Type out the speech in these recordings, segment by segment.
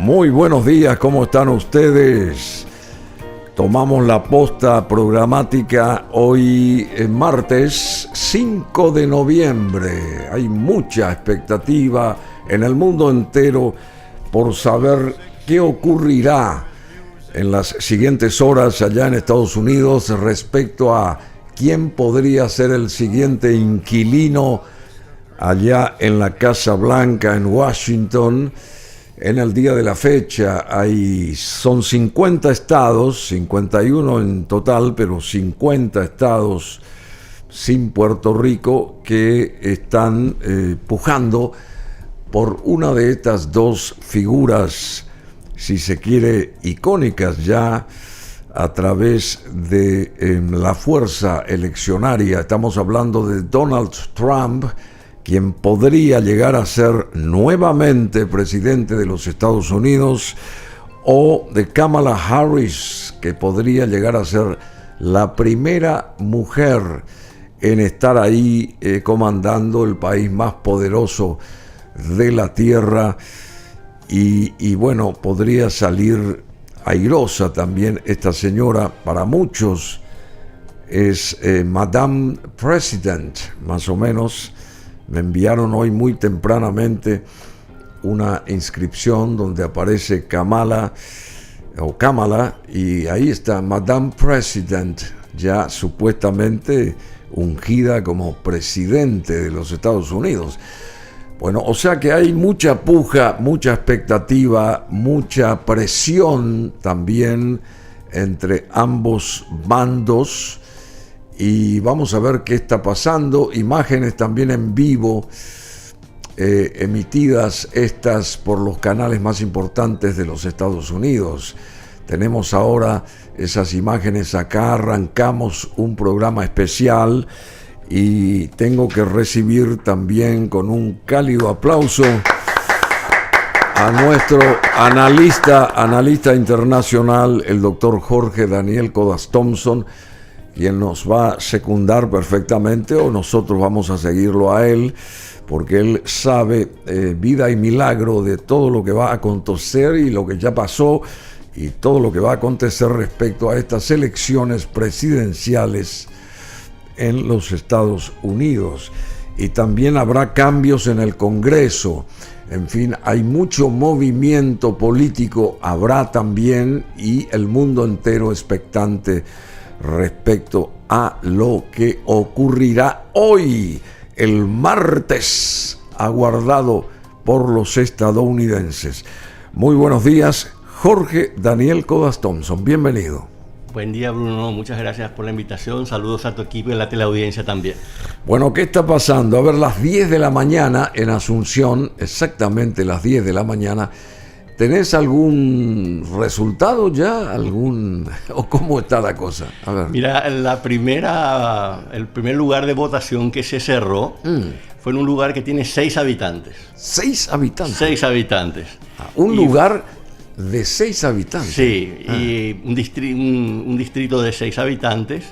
Muy buenos días, ¿cómo están ustedes? Tomamos la posta programática hoy martes 5 de noviembre. Hay mucha expectativa en el mundo entero por saber qué ocurrirá en las siguientes horas allá en Estados Unidos respecto a quién podría ser el siguiente inquilino allá en la Casa Blanca en Washington. En el día de la fecha son 50 estados, 51 en total, pero 50 estados sin Puerto Rico que están pujando por una de estas dos figuras, si se quiere, icónicas ya a través de la fuerza eleccionaria. Estamos hablando de Donald Trump, quien podría llegar a ser nuevamente presidente de los Estados Unidos, o de Kamala Harris, que podría llegar a ser la primera mujer en estar ahí comandando el país más poderoso de la tierra, y bueno, podría salir airosa también esta señora. Para muchos es Madame President, más o menos. Me enviaron hoy muy tempranamente una inscripción donde aparece Kamala, y ahí está Madame President, ya supuestamente ungida como presidente de los Estados Unidos. Bueno, o sea que hay mucha puja, mucha expectativa, mucha presión también entre ambos bandos. Y vamos a ver qué está pasando. Imágenes también en vivo, emitidas estas por los canales más importantes de los Estados Unidos. Tenemos ahora esas imágenes acá. Arrancamos un programa especial y tengo que recibir también con un cálido aplauso a nuestro analista internacional, el doctor Jorge Daniel Codas Thompson, quien nos va a secundar perfectamente, o nosotros vamos a seguirlo a él, porque él sabe vida y milagro de todo lo que va a acontecer y lo que ya pasó y todo lo que va a acontecer respecto a estas elecciones presidenciales en los Estados Unidos. Y también habrá cambios en el Congreso. En fin, hay mucho movimiento político, habrá también, y el mundo entero expectante respecto a lo que ocurrirá hoy, el martes, aguardado por los estadounidenses. Muy buenos días, Jorge Daniel Codas Thompson, bienvenido. Buen día, Bruno, muchas gracias por la invitación, saludos a tu equipo y a la teleaudiencia también. Bueno, ¿qué está pasando? A ver, las 10 de la mañana en Asunción, exactamente las 10 de la mañana, ¿tenés algún resultado ya? ¿O cómo está la cosa? A ver. Mira, el primer lugar de votación que se cerró fue en un lugar que tiene 6 habitantes. ¿6 habitantes? 6 habitantes. Un lugar de 6 habitantes. Sí, y un distrito de 6 habitantes.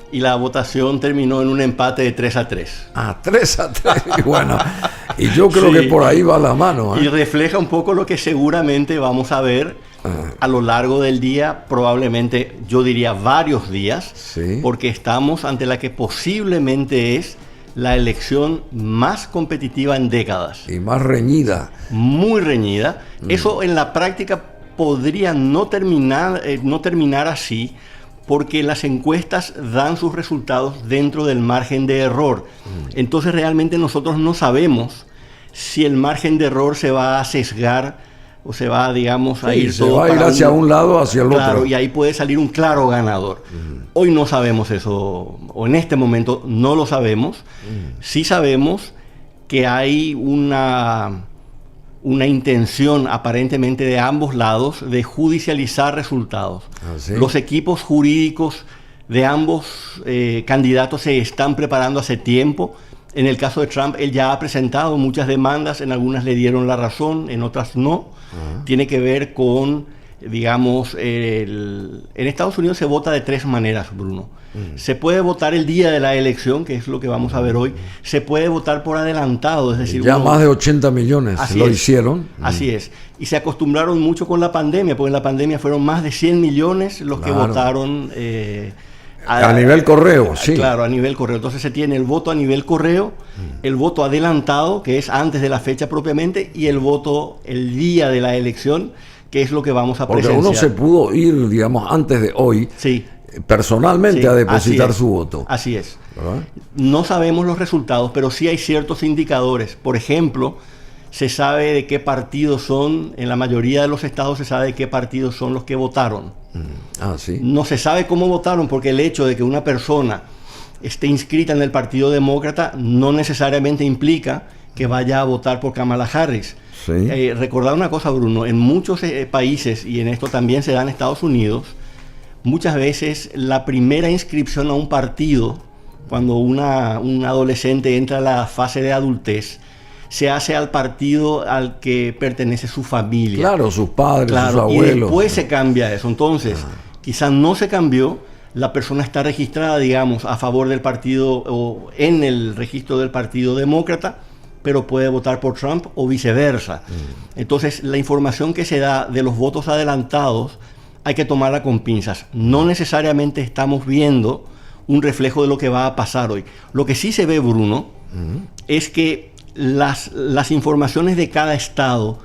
Y la votación terminó en un empate de 3-3. 3-3. Bueno, y yo creo que por ahí va la mano. Y refleja un poco lo que seguramente vamos a ver a lo largo del día, probablemente yo diría varios días, sí, porque estamos ante la que posiblemente es la elección más competitiva en décadas. Y más reñida. Muy reñida. Eso en la práctica podría no terminar así, porque las encuestas dan sus resultados dentro del margen de error. Entonces realmente nosotros no sabemos si el margen de error se va a sesgar o se va, digamos, a ir todo. Se va a ir hacia un lado o hacia el otro. Claro, y ahí puede salir un claro ganador. Hoy no sabemos eso, o en este momento no lo sabemos. Sí sabemos que hay una intención aparentemente de ambos lados de judicializar resultados. ¿Sí? Los equipos jurídicos de ambos candidatos se están preparando hace tiempo. En el caso de Trump, él ya ha presentado muchas demandas, en algunas le dieron la razón, en otras no. Tiene que ver con digamos, en Estados Unidos se vota de 3 maneras, Bruno. Se puede votar el día de la elección, que es lo que vamos a ver hoy. Se puede votar por adelantado, es decir... Ya más de 80 millones lo hicieron. Así es. Y se acostumbraron mucho con la pandemia, porque en la pandemia fueron más de 100 millones los que votaron... a nivel correo, sí. Claro, a nivel correo. Entonces se tiene el voto a nivel correo, el voto adelantado, que es antes de la fecha propiamente, y el voto el día de la elección, que es lo que vamos a presenciar. Porque uno se pudo ir, digamos, antes de hoy, personalmente a depositar su voto. Así es. ¿Verdad? No sabemos los resultados, pero sí hay ciertos indicadores. Por ejemplo, se sabe de qué partidos son, en la mayoría de los estados se sabe de qué partidos son los que votaron. ¿Sí? No se sabe cómo votaron, porque el hecho de que una persona esté inscrita en el Partido Demócrata no necesariamente implica que vaya a votar por Kamala Harris. Sí. Recordar una cosa, Bruno, en muchos países, y en esto también se da en Estados Unidos, muchas veces la primera inscripción a un partido, cuando un adolescente entra a la fase de adultez, se hace al partido al que pertenece su familia. Claro, sus padres, sus abuelos. Y después se cambia eso. Entonces, quizás no se cambió, la persona está registrada, digamos, a favor del partido o en el registro del Partido Demócrata, pero puede votar por Trump o viceversa. Entonces, la información que se da de los votos adelantados hay que tomarla con pinzas. No necesariamente estamos viendo un reflejo de lo que va a pasar hoy. Lo que sí se ve, Bruno, es que las informaciones de cada estado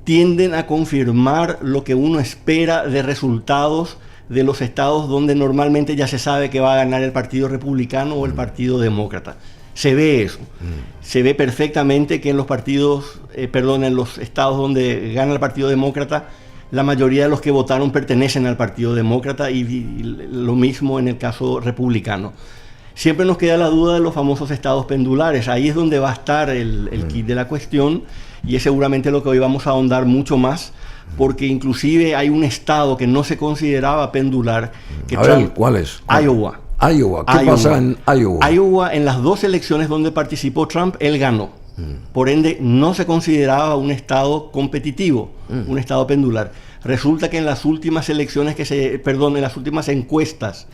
tienden a confirmar lo que uno espera de resultados de los estados donde normalmente ya se sabe que va a ganar el Partido Republicano o el Partido Demócrata. Se ve eso. Se ve perfectamente que en los en los estados donde gana el Partido Demócrata, la mayoría de los que votaron pertenecen al Partido Demócrata y lo mismo en el caso republicano. Siempre nos queda la duda de los famosos estados pendulares. Ahí es donde va a estar el kit de la cuestión, y es seguramente lo que hoy vamos a ahondar mucho más, porque inclusive hay un estado que no se consideraba pendular. ¿Cuál es? Iowa. ¿Qué pasa en Iowa? Iowa, en las 2 elecciones donde participó Trump, él ganó. Por ende, no se consideraba un estado competitivo, un estado pendular. Resulta que en las últimas elecciones en las últimas encuestas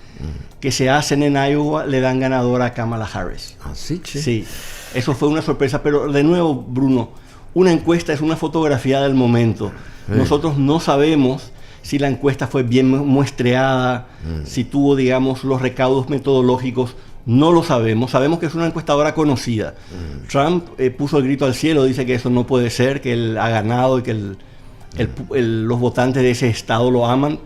que se hacen en Iowa, le dan ganadora a Kamala Harris. ¿Sí? Sí, eso fue una sorpresa, pero de nuevo, Bruno, una encuesta es una fotografía del momento. Nosotros no sabemos si la encuesta fue bien muestreada, si tuvo, digamos, los recaudos metodológicos. No lo sabemos. Sabemos que es una encuestadora conocida. Trump puso el grito al cielo, dice que eso no puede ser, que él ha ganado y que los votantes de ese estado lo aman.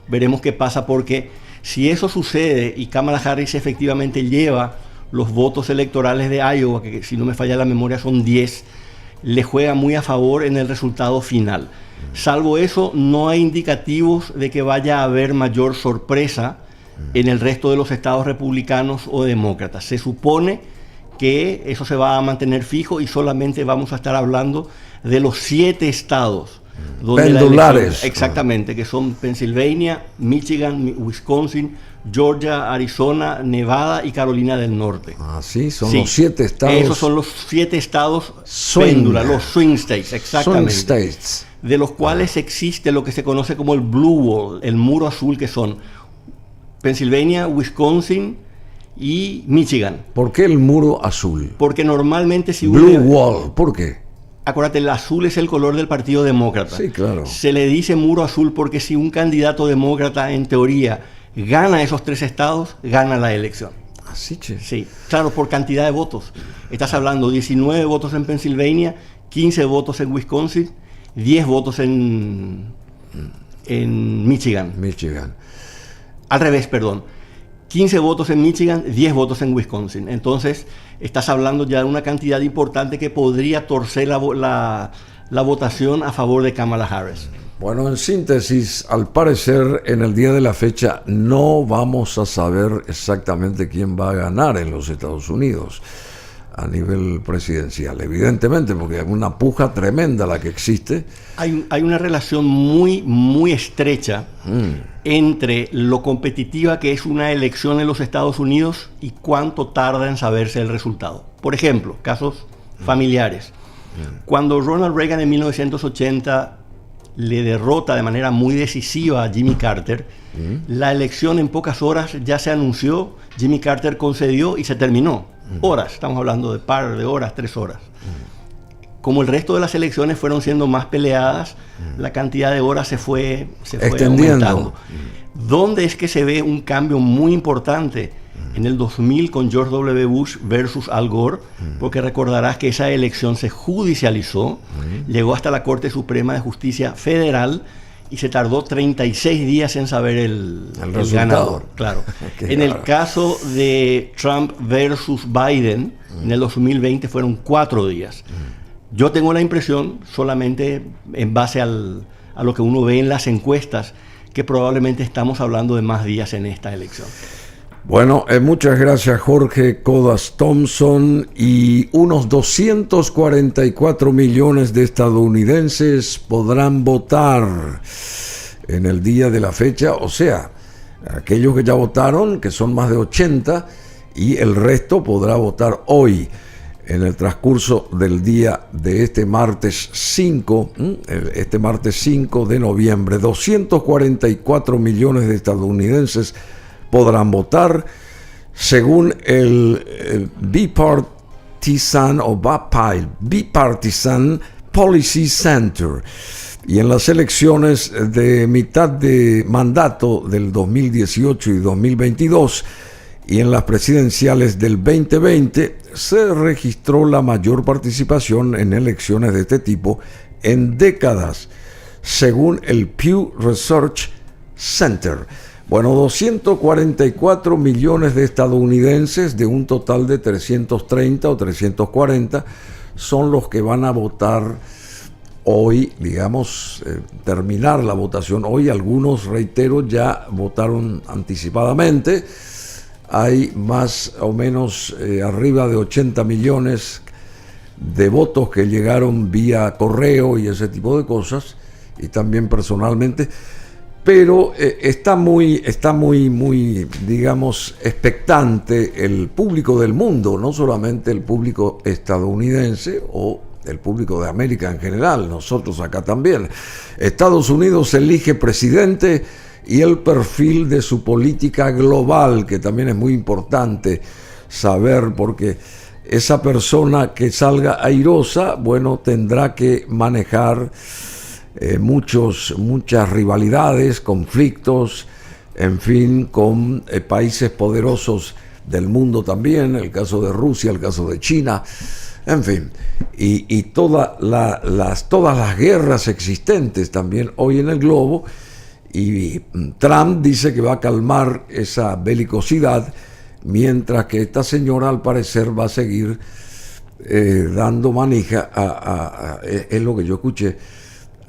Veremos qué pasa, porque si eso sucede y Kamala Harris efectivamente lleva los votos electorales de Iowa, que si no me falla la memoria son 10, le juega muy a favor en el resultado final. Salvo eso, no hay indicativos de que vaya a haber mayor sorpresa en el resto de los estados republicanos o demócratas. Se supone que eso se va a mantener fijo y solamente vamos a estar hablando de los 7 estados donde pendulares. Exactamente, que son Pensilvania, Michigan, Wisconsin, Georgia, Arizona, Nevada y Carolina del Norte. Sí, son los 7 estados. Esos son los 7 estados péndula, los swing states, exactamente. Swing states. De los cuales existe lo que se conoce como el Blue Wall, el muro azul, que son Pensilvania, Wisconsin y Michigan. ¿Por qué el muro azul? Porque normalmente si Blue Wall, ¿por qué? Acuérdate, el azul es el color del Partido Demócrata. Sí, claro. Se le dice muro azul porque si un candidato demócrata, en teoría, gana esos 3 estados, gana la elección. Así, che. Sí, claro, por cantidad de votos. Estás hablando 19 votos en Pensilvania, 15 votos en Wisconsin, 10 votos en Michigan. Al revés, perdón. 15 votos en Michigan, 10 votos en Wisconsin. Entonces, estás hablando ya de una cantidad importante que podría torcer la votación a favor de Kamala Harris. Bueno, en síntesis, al parecer, en el día de la fecha no vamos a saber exactamente quién va a ganar en los Estados Unidos a nivel presidencial, evidentemente, porque hay una puja tremenda la que existe. Hay una relación muy, muy estrecha entre lo competitiva que es una elección en los Estados Unidos y cuánto tarda en saberse el resultado. Por ejemplo, casos familiares. Cuando Ronald Reagan en 1980 le derrota de manera muy decisiva a Jimmy Carter. La elección en pocas horas ya se anunció, Jimmy Carter concedió y se terminó. Horas, estamos hablando de par de horas, 3 horas. Como el resto de las elecciones fueron siendo más peleadas, la cantidad de horas se fue aumentando. ¿Dónde es que se ve un cambio muy importante? En el 2000 con George W. Bush versus Al Gore, porque recordarás que esa elección se judicializó, llegó hasta la Corte Suprema de Justicia Federal y se tardó 36 días en saber el ganador. Claro. En el caso de Trump versus Biden, en el 2020 fueron 4 días. Yo tengo la impresión, solamente en base a lo que uno ve en las encuestas, que probablemente estamos hablando de más días en esta elección. Bueno, muchas gracias Jorge Codas Thompson. Y unos 244 millones de estadounidenses podrán votar en el día de la fecha, o sea, aquellos que ya votaron, que son más de 80, y el resto podrá votar hoy, en el transcurso del día de este martes 5 de noviembre. 244 millones de estadounidenses podrán votar según el Bipartisan Policy Center. Y en las elecciones de mitad de mandato del 2018 y 2022 y en las presidenciales del 2020 se registró la mayor participación en elecciones de este tipo en décadas, según el Pew Research Center. Bueno, 244 millones de estadounidenses de un total de 330 o 340 son los que van a votar hoy, digamos, terminar la votación. Hoy algunos, reitero, ya votaron anticipadamente. Hay más o menos arriba de 80 millones de votos que llegaron vía correo y ese tipo de cosas, y también personalmente. Pero está muy, digamos, expectante el público del mundo, no solamente el público estadounidense o el público de América en general, nosotros acá también. Estados Unidos elige presidente y el perfil de su política global, que también es muy importante saber, porque esa persona que salga airosa, bueno, tendrá que manejar muchas rivalidades, conflictos, en fin, con países poderosos del mundo también, el caso de Rusia, el caso de China, en fin, y todas las guerras existentes también hoy en el globo. Y Trump dice que va a calmar esa belicosidad, mientras que esta señora al parecer va a seguir dando manija es lo que yo escuché,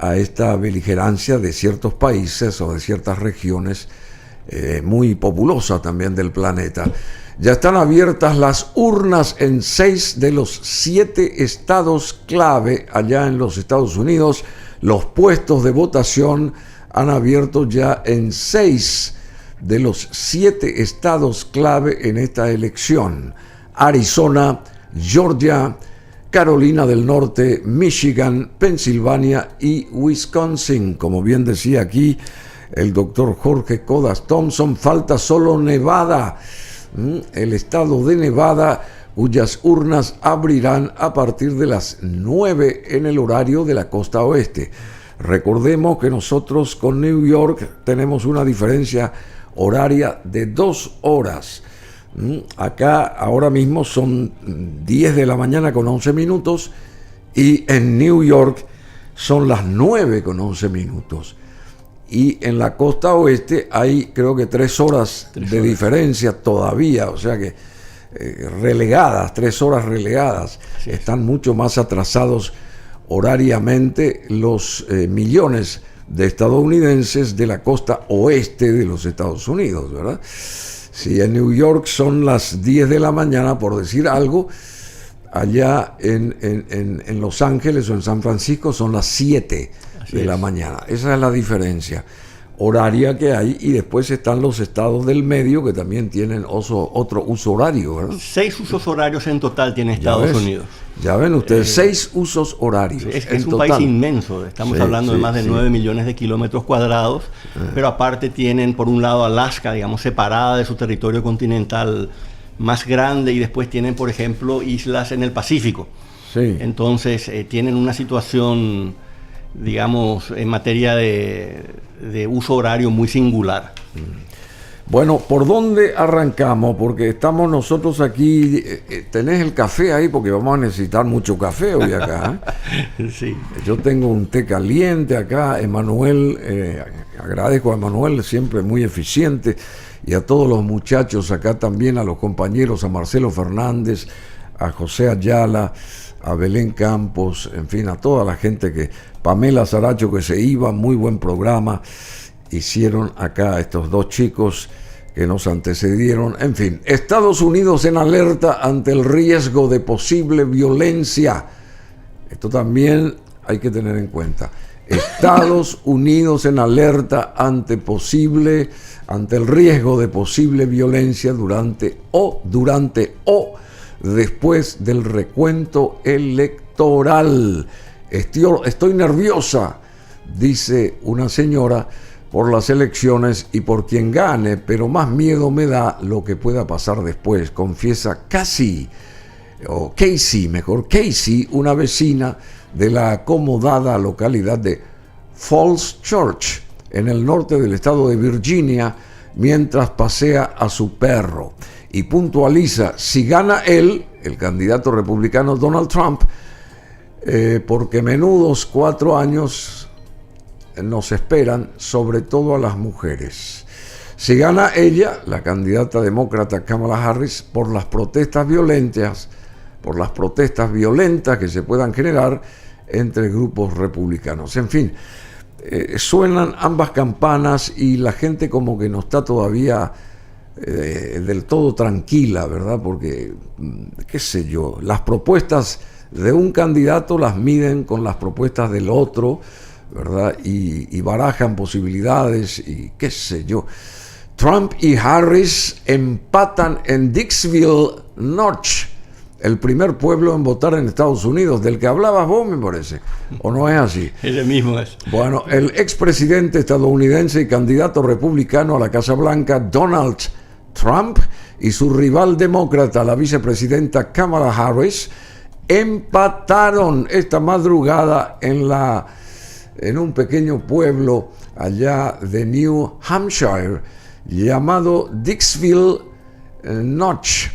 a esta beligerancia de ciertos países o de ciertas regiones muy populosas también del planeta. Ya están abiertas las urnas en 6 de los 7 estados clave allá en los Estados Unidos. Los puestos de votación han abierto ya en 6 de los 7 estados clave en esta elección: Arizona, Georgia, Carolina del Norte, Michigan, Pensilvania y Wisconsin. Como bien decía aquí el doctor Jorge Codas Thompson, falta solo Nevada, el estado de Nevada, cuyas urnas abrirán a partir de las 9 en el horario de la costa oeste. Recordemos que nosotros con New York tenemos una diferencia horaria de 2 horas. Acá ahora mismo son 10 de la mañana con 11 minutos y en New York son las 9 con 11 minutos. Y en la costa oeste hay creo que 3 horas de diferencia todavía, o sea que relegadas, 3 horas relegadas. Están mucho más atrasados horariamente los millones de estadounidenses de la costa oeste de los Estados Unidos, ¿verdad? Si en New York son las 10 de la mañana, por decir algo, allá en Los Ángeles o en San Francisco son las 7 de la mañana. Esa es la diferencia horaria que hay, y después están los estados del medio que también tienen otro uso horario, ¿verdad? 6 usos horarios en total tiene Estados Unidos. Ya ven ustedes, 6 usos horarios. Es un país inmenso, estamos hablando de más de 9 millones de kilómetros cuadrados, pero aparte tienen por un lado Alaska, digamos, separada de su territorio continental más grande, y después tienen, por ejemplo, islas en el Pacífico. Sí. Entonces tienen una situación, digamos, en materia de uso horario muy singular. Bueno, ¿por dónde arrancamos? Porque estamos nosotros aquí, tenés el café ahí, porque vamos a necesitar mucho café hoy acá. Sí. Yo tengo un té caliente acá, Emanuel, agradezco a Emanuel, siempre muy eficiente, y a todos los muchachos acá también, a los compañeros, a Marcelo Fernández, a José Ayala, a Belén Campos, en fin, a toda la gente Pamela Saracho que se iba, muy buen programa hicieron acá estos 2 chicos que nos antecedieron. En fin, Estados Unidos en alerta ante el riesgo de posible violencia. Esto también hay que tener en cuenta. Estados Unidos en alerta ante el riesgo de posible violencia durante o después del recuento electoral. Estoy nerviosa, dice una señora, por las elecciones y por quien gane, pero más miedo me da lo que pueda pasar después, confiesa Casey, una vecina de la acomodada localidad de Falls Church, en el norte del estado de Virginia, mientras pasea a su perro. Y puntualiza, si gana él, el candidato republicano Donald Trump, porque menudos 4 años nos esperan, sobre todo a las mujeres. Si gana ella, la candidata demócrata Kamala Harris, por las protestas violentas que se puedan generar entre grupos republicanos. En fin, suenan ambas campanas y la gente como que no está todavía del todo tranquila, ¿verdad? Porque, qué sé yo, las propuestas de un candidato las miden con las propuestas del otro, ¿verdad? Y barajan posibilidades y qué sé yo. Trump y Harris empatan en Dixville Notch, el primer pueblo en votar en Estados Unidos, del que hablabas vos, me parece, ¿o no es así? Ese mismo es. Bueno, el expresidente estadounidense y candidato republicano a la Casa Blanca, Donald Trump, y su rival demócrata, la vicepresidenta Kamala Harris, empataron esta madrugada en un pequeño pueblo allá de New Hampshire llamado Dixville Notch,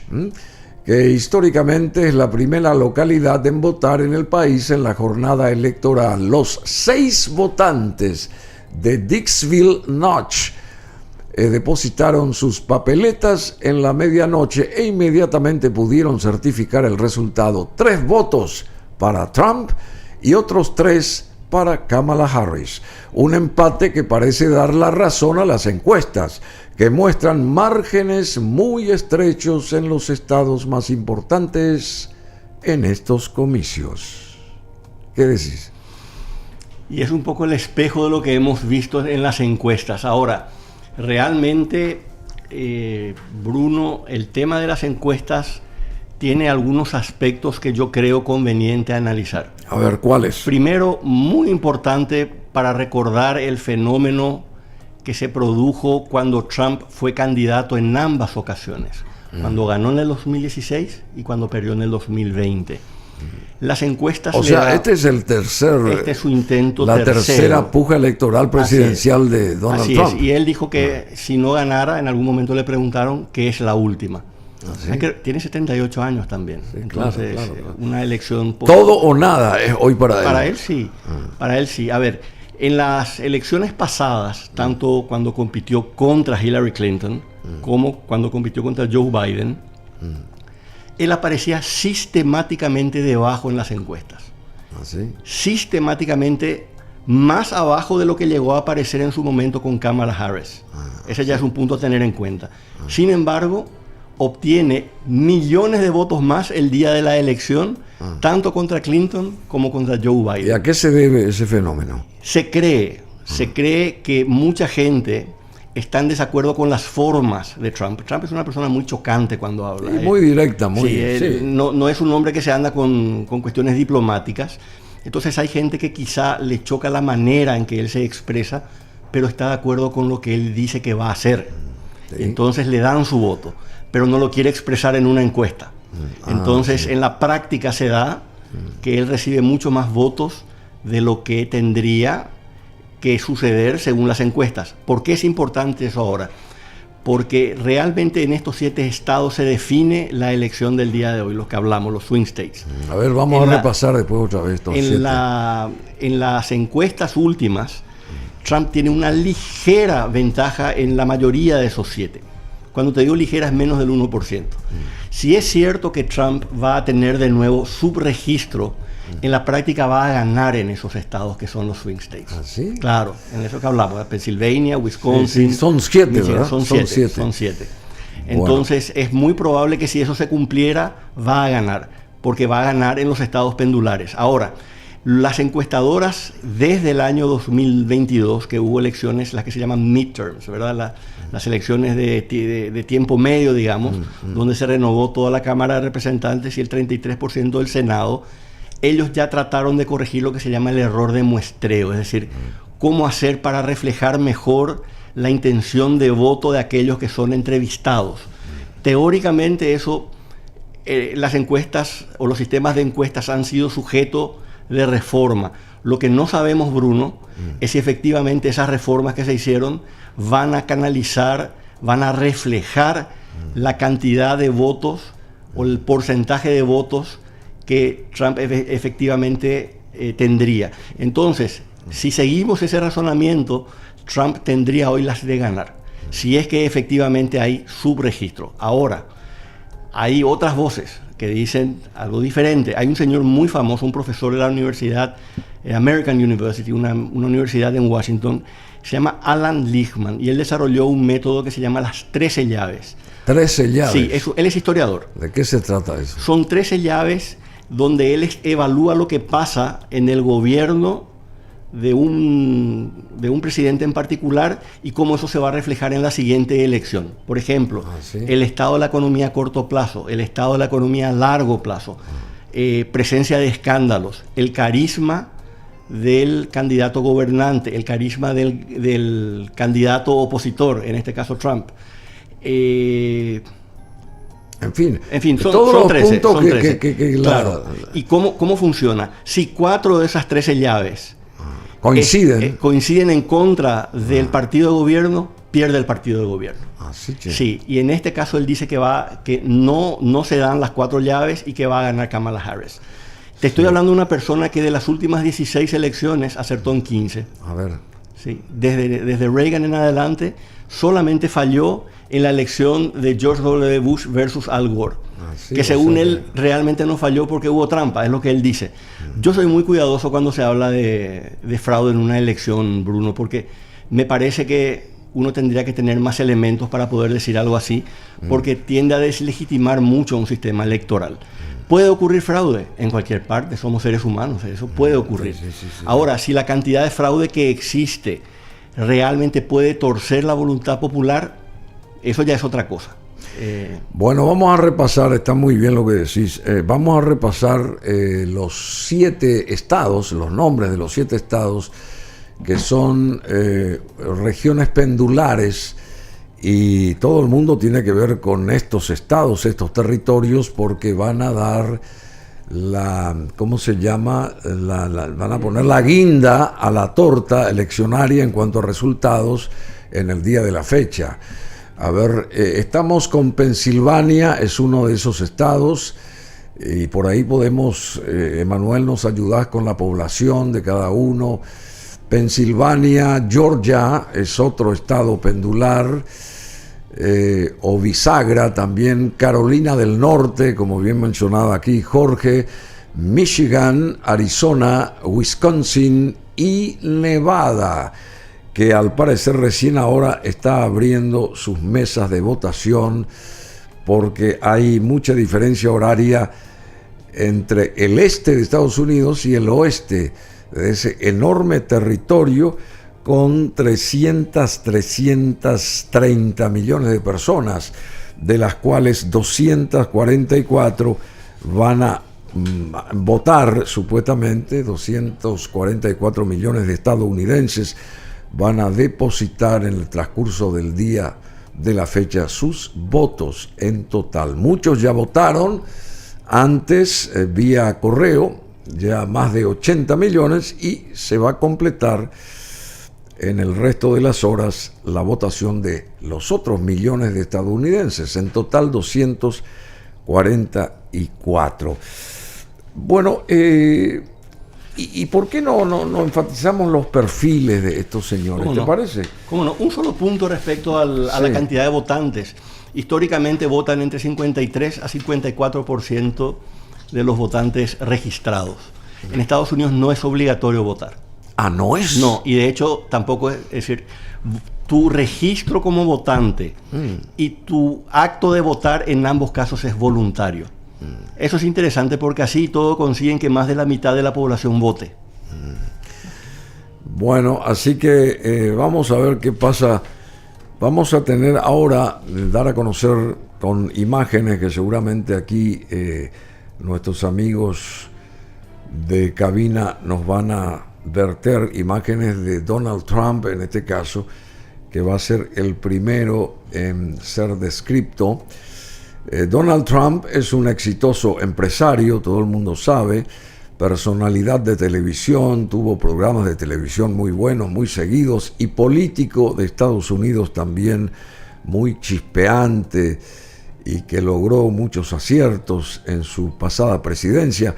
que históricamente es la primera localidad en votar en el país en la jornada electoral. Los 6 votantes de Dixville Notch depositaron sus papeletas en la medianoche e inmediatamente pudieron certificar el resultado. 3 votos para Trump y otros 3 para Kamala Harris. Un empate que parece dar la razón a las encuestas, que muestran márgenes muy estrechos en los estados más importantes en estos comicios. ¿Qué decís? Y es un poco el espejo de lo que hemos visto en las encuestas. Ahora, realmente, Bruno, el tema de las encuestas tiene algunos aspectos que yo creo conveniente analizar. A ver, ¿cuáles? Primero, muy importante para recordar el fenómeno que se produjo cuando Trump fue candidato en ambas ocasiones, cuando ganó en el 2016 y cuando perdió en el 2020. Las encuestas... este es el tercer... Este es su intento la tercera puja electoral presidencial de Donald Trump. Así es, y él dijo que si no ganara, en algún momento le preguntaron qué es la última. Es que tiene 78 años también. Sí, entonces, claro. Una elección... Todo o nada es hoy para él. Para él sí, para él sí. A ver, en las elecciones pasadas, tanto cuando compitió contra Hillary Clinton, como cuando compitió contra Joe Biden, él aparecía sistemáticamente debajo en las encuestas. ¿Ah, sí? Sistemáticamente más abajo de lo que llegó a aparecer en su momento con Kamala Harris. Ese ya es un punto a tener en cuenta. Sin embargo, obtiene millones de votos más el día de la elección, tanto contra Clinton como contra Joe Biden. ¿Y a qué se debe ese fenómeno? Se cree, se cree que mucha gente está en desacuerdo con las formas de Trump. Trump es una persona muy chocante cuando habla. Muy directa, muy... Sí. No es un hombre que se anda con cuestiones diplomáticas. Entonces hay gente que quizá le choca la manera en que él se expresa, pero está de acuerdo con lo que él dice que va a hacer. Sí. Entonces le dan su voto, pero no lo quiere expresar en una encuesta. Entonces en la práctica se da que él recibe mucho más votos de lo que tendría que suceder según las encuestas. ¿Por qué es importante eso ahora? Porque realmente en estos 7 estados se define la elección del día de hoy, los que hablamos, los swing states. A ver, vamos a repasar después otra vez estos 7. En las encuestas últimas, Trump tiene una ligera ventaja en la mayoría de esos 7. Cuando te digo ligera es menos del 1%. Si es cierto que Trump va a tener de nuevo subregistro, en la práctica va a ganar en esos estados que son los swing states. ¿Ah, sí? Claro, en eso que hablamos, de Pensilvania, Wisconsin. Sí, son 7, ¿verdad? Son 7. Entonces es muy probable que si eso se cumpliera, va a ganar, porque va a ganar en los estados pendulares. Ahora, las encuestadoras desde el año 2022, que hubo elecciones, las que se llaman midterms, ¿verdad? Las elecciones de tiempo medio, digamos, donde se renovó toda la Cámara de Representantes y el 33% del Senado, ellos ya trataron de corregir lo que se llama el error de muestreo, es decir, cómo hacer para reflejar mejor la intención de voto de aquellos que son entrevistados. Teóricamente eso, las encuestas o los sistemas de encuestas han sido sujeto de reforma. Lo que no sabemos, Bruno, es si efectivamente esas reformas que se hicieron van a canalizar, van a reflejar la cantidad de votos o el porcentaje de votos que Trump efectivamente tendría. Entonces, si seguimos ese razonamiento, Trump tendría hoy las de ganar, si es que efectivamente hay subregistro. Ahora, hay otras voces que dicen algo diferente. Hay un señor muy famoso, un profesor de la universidad, American University, una universidad en Washington, se llama Alan Lichtman, y él desarrolló un método que se llama las 13 llaves. 13 llaves. Sí, él es historiador. ¿De qué se trata eso? Son 13 llaves donde él evalúa lo que pasa en el gobierno de un presidente en particular y cómo eso se va a reflejar en la siguiente elección. Por ejemplo, ¿sí? El estado de la economía a corto plazo, el estado de la economía a largo plazo, presencia de escándalos, el carisma del candidato gobernante, el carisma del candidato opositor, en este caso Trump. En fin, son todos los 13, puntos son 13. Claro. ¿Y cómo funciona? Si 4 de esas 13 llaves coinciden en contra del partido de gobierno, pierde el partido de gobierno. Sí, y en este caso él dice que no se dan las 4 llaves y que va a ganar Kamala Harris. Te estoy hablando de una persona que de las últimas 16 elecciones acertó en 15. A ver. Sí, desde Reagan en adelante solamente falló en la elección de George W. Bush versus Al Gore, que según él realmente no falló porque hubo trampa, es lo que él dice. Yo soy muy cuidadoso cuando se habla de fraude en una elección, Bruno, porque me parece que uno tendría que tener más elementos para poder decir algo así, porque tiende a deslegitimar mucho un sistema electoral. Puede ocurrir fraude en cualquier parte, somos seres humanos, eso puede ocurrir. Sí. Ahora, si la cantidad de fraude que existe realmente puede torcer la voluntad popular, eso ya es otra cosa. Bueno, vamos a repasar, está muy bien lo que decís, vamos a repasar los 7 estados, los nombres de los 7 estados que son regiones pendulares, y todo el mundo tiene que ver con estos estados, estos territorios, porque van a dar ¿cómo se llama? Van a poner la guinda a la torta eleccionaria en cuanto a resultados en el día de la fecha. A ver, estamos con Pensilvania, es uno de esos estados, y por ahí podemos, Emanuel, nos ayudar con la población de cada uno. Pensilvania, Georgia es otro estado pendular, o bisagra también, Carolina del Norte, como bien mencionado aquí Jorge, Michigan, Arizona, Wisconsin y Nevada, que al parecer recién ahora está abriendo sus mesas de votación porque hay mucha diferencia horaria entre el este de Estados Unidos y el oeste de ese enorme territorio, con 330 millones de personas, de las cuales 244 van a votar, supuestamente 244 millones de estadounidenses van a depositar en el transcurso del día de la fecha sus votos en total. Muchos ya votaron antes vía correo, ya más de 80 millones, y se va a completar en el resto de las horas la votación de los otros millones de estadounidenses, en total 244. Bueno, ¿y por qué no enfatizamos los perfiles de estos señores? ¿Te parece? ¿Cómo no? Un solo punto respecto a la cantidad de votantes. Históricamente votan entre 53 a 54% de los votantes registrados. En Estados Unidos no es obligatorio votar. Ah, ¿no es? No, y de hecho tampoco es decir, tu registro como votante y tu acto de votar en ambos casos es voluntario. Eso es interesante porque así todo consiguen que más de la mitad de la población vote. Bueno, así que vamos a ver qué pasa. Vamos a tener ahora, dar a conocer con imágenes que seguramente aquí nuestros amigos de cabina nos van a verter, imágenes de Donald Trump, en este caso, que va a ser el primero en ser descripto. Donald Trump es un exitoso empresario, todo el mundo sabe, personalidad de televisión, tuvo programas de televisión muy buenos, muy seguidos, y político de Estados Unidos también muy chispeante y que logró muchos aciertos en su pasada presidencia.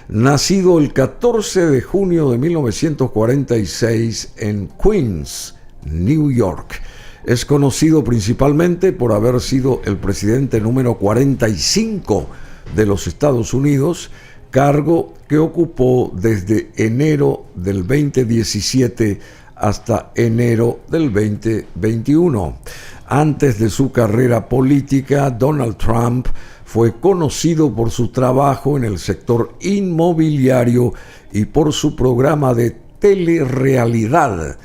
Nacido el 14 de junio de 1946 en Queens, New York. Es conocido principalmente por haber sido el presidente número 45 de los Estados Unidos, cargo que ocupó desde enero del 2017 hasta enero del 2021. Antes de su carrera política, Donald Trump fue conocido por su trabajo en el sector inmobiliario y por su programa de telerrealidad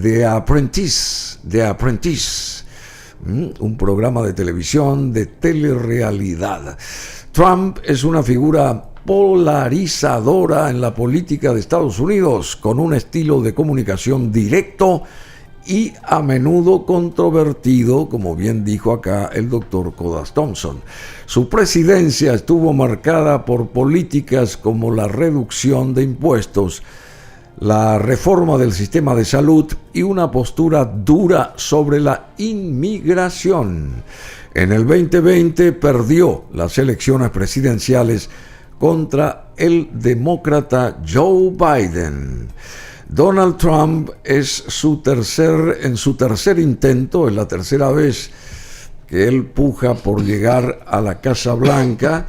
The Apprentice, un programa de televisión de telerrealidad. Trump es una figura polarizadora en la política de Estados Unidos, con un estilo de comunicación directo y a menudo controvertido, como bien dijo acá el doctor Kodas Thompson. Su presidencia estuvo marcada por políticas como la reducción de impuestos, la reforma del sistema de salud y una postura dura sobre la inmigración. En el 2020 perdió las elecciones presidenciales contra el demócrata Joe Biden. Donald Trump es en su tercer intento, es la tercera vez que él puja por llegar a la Casa Blanca.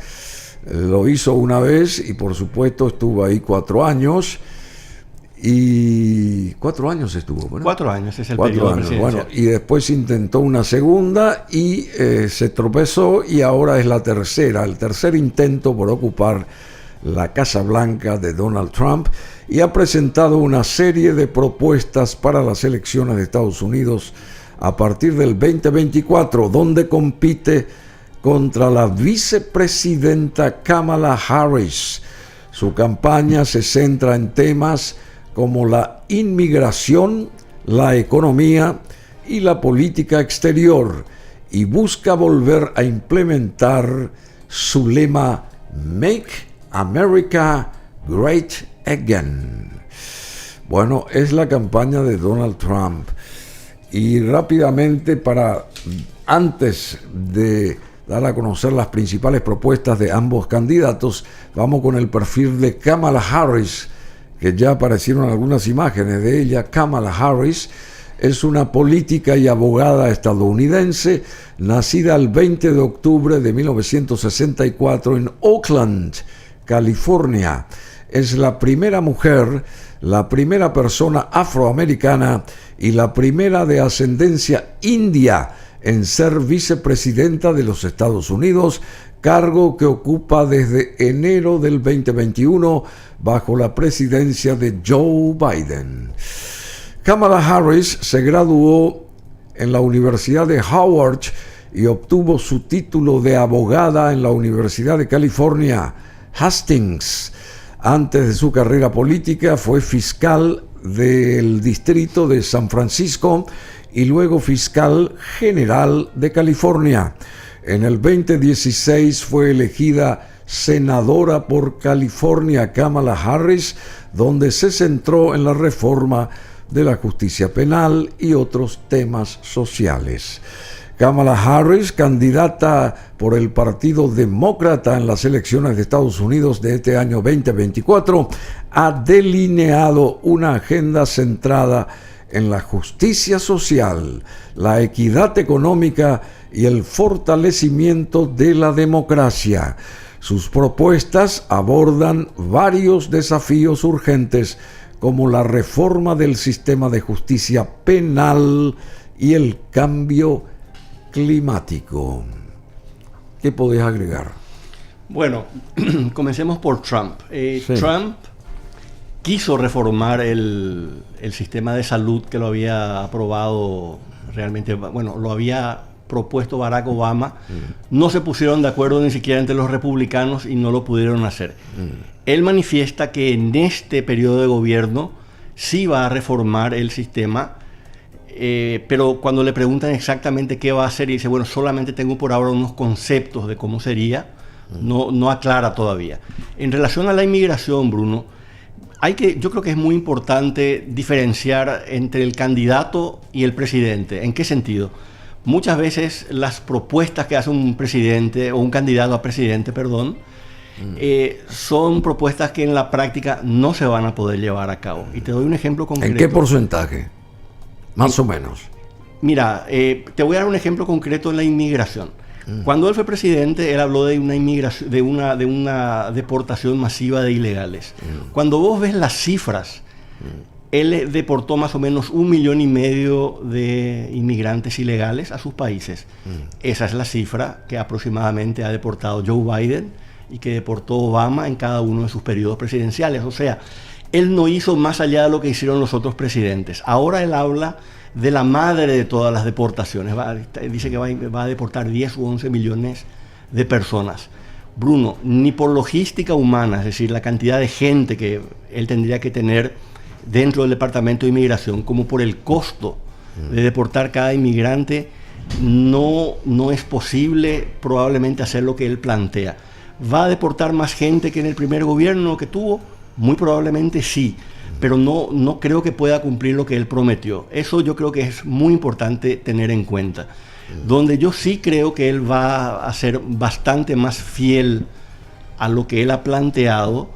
Lo hizo una vez y por supuesto estuvo ahí 4 años. Y 4 años estuvo, ¿no? 4 años es el periodo presidencial. Bueno, y después intentó una segunda y se tropezó, y ahora es el tercer intento por ocupar la Casa Blanca de Donald Trump, y ha presentado una serie de propuestas para las elecciones de Estados Unidos a partir del 2024, donde compite contra la vicepresidenta Kamala Harris. Su campaña se centra en temas como la inmigración, la economía y la política exterior, y busca volver a implementar su lema Make America Great Again. Bueno, es la campaña de Donald Trump. Y rápidamente, antes de dar a conocer las principales propuestas de ambos candidatos, vamos con el perfil de Kamala Harris, que ya aparecieron algunas imágenes de ella. Kamala Harris es una política y abogada estadounidense, nacida el 20 de octubre de 1964 en Oakland, California. Es la primera mujer, la primera persona afroamericana y la primera de ascendencia india en ser vicepresidenta de los Estados Unidos, cargo que ocupa desde enero del 2021 bajo la presidencia de Joe Biden. Kamala Harris se graduó en la Universidad de Howard y obtuvo su título de abogada en la Universidad de California, Hastings. Antes de su carrera política fue fiscal del distrito de San Francisco y luego fiscal general de California. En el 2016 fue elegida senadora por California Kamala Harris, donde se centró en la reforma de la justicia penal y otros temas sociales. Kamala Harris, candidata por el Partido Demócrata en las elecciones de Estados Unidos de este año 2024, ha delineado una agenda centrada en la justicia social, la equidad económica y el fortalecimiento de la democracia. Sus propuestas abordan varios desafíos urgentes como la reforma del sistema de justicia penal y el cambio climático. ¿Qué podés agregar? Bueno, comencemos por Trump. Sí. Trump quiso reformar el sistema de salud que lo había aprobado realmente, bueno, lo había propuesto Barack Obama. No se pusieron de acuerdo ni siquiera entre los republicanos y no lo pudieron hacer. Él manifiesta que en este periodo de gobierno sí va a reformar el sistema, pero cuando le preguntan exactamente qué va a hacer, y dice, bueno, solamente tengo por ahora unos conceptos de cómo sería, no aclara todavía. En relación a la inmigración, Bruno, yo creo que es muy importante diferenciar entre el candidato y el presidente. ¿En qué sentido? Muchas veces las propuestas que hace un presidente o un candidato a presidente, son propuestas que en la práctica no se van a poder llevar a cabo. Y te doy un ejemplo concreto. ¿En qué porcentaje? Más o menos. Mira, te voy a dar un ejemplo concreto en la inmigración. Cuando él fue presidente, él habló de una inmigración, de una deportación masiva de ilegales. Cuando vos ves las cifras, él deportó más o menos 1,5 millones de inmigrantes ilegales a sus países. Esa es la cifra que aproximadamente ha deportado Joe Biden y que deportó Obama en cada uno de sus periodos presidenciales. O sea, él no hizo más allá de lo que hicieron los otros presidentes. Ahora él habla de la madre de todas las deportaciones. Dice que va a deportar 10 u 11 millones de personas. Bruno, ni por logística humana, es decir, la cantidad de gente que él tendría que tener dentro del Departamento de Inmigración, como por el costo de deportar cada inmigrante, no es posible probablemente hacer lo que él plantea. ¿Va a deportar más gente que en el primer gobierno que tuvo? Muy probablemente sí, pero no creo que pueda cumplir lo que él prometió. Eso yo creo que es muy importante tener en cuenta. Donde yo sí creo que él va a ser bastante más fiel a lo que él ha planteado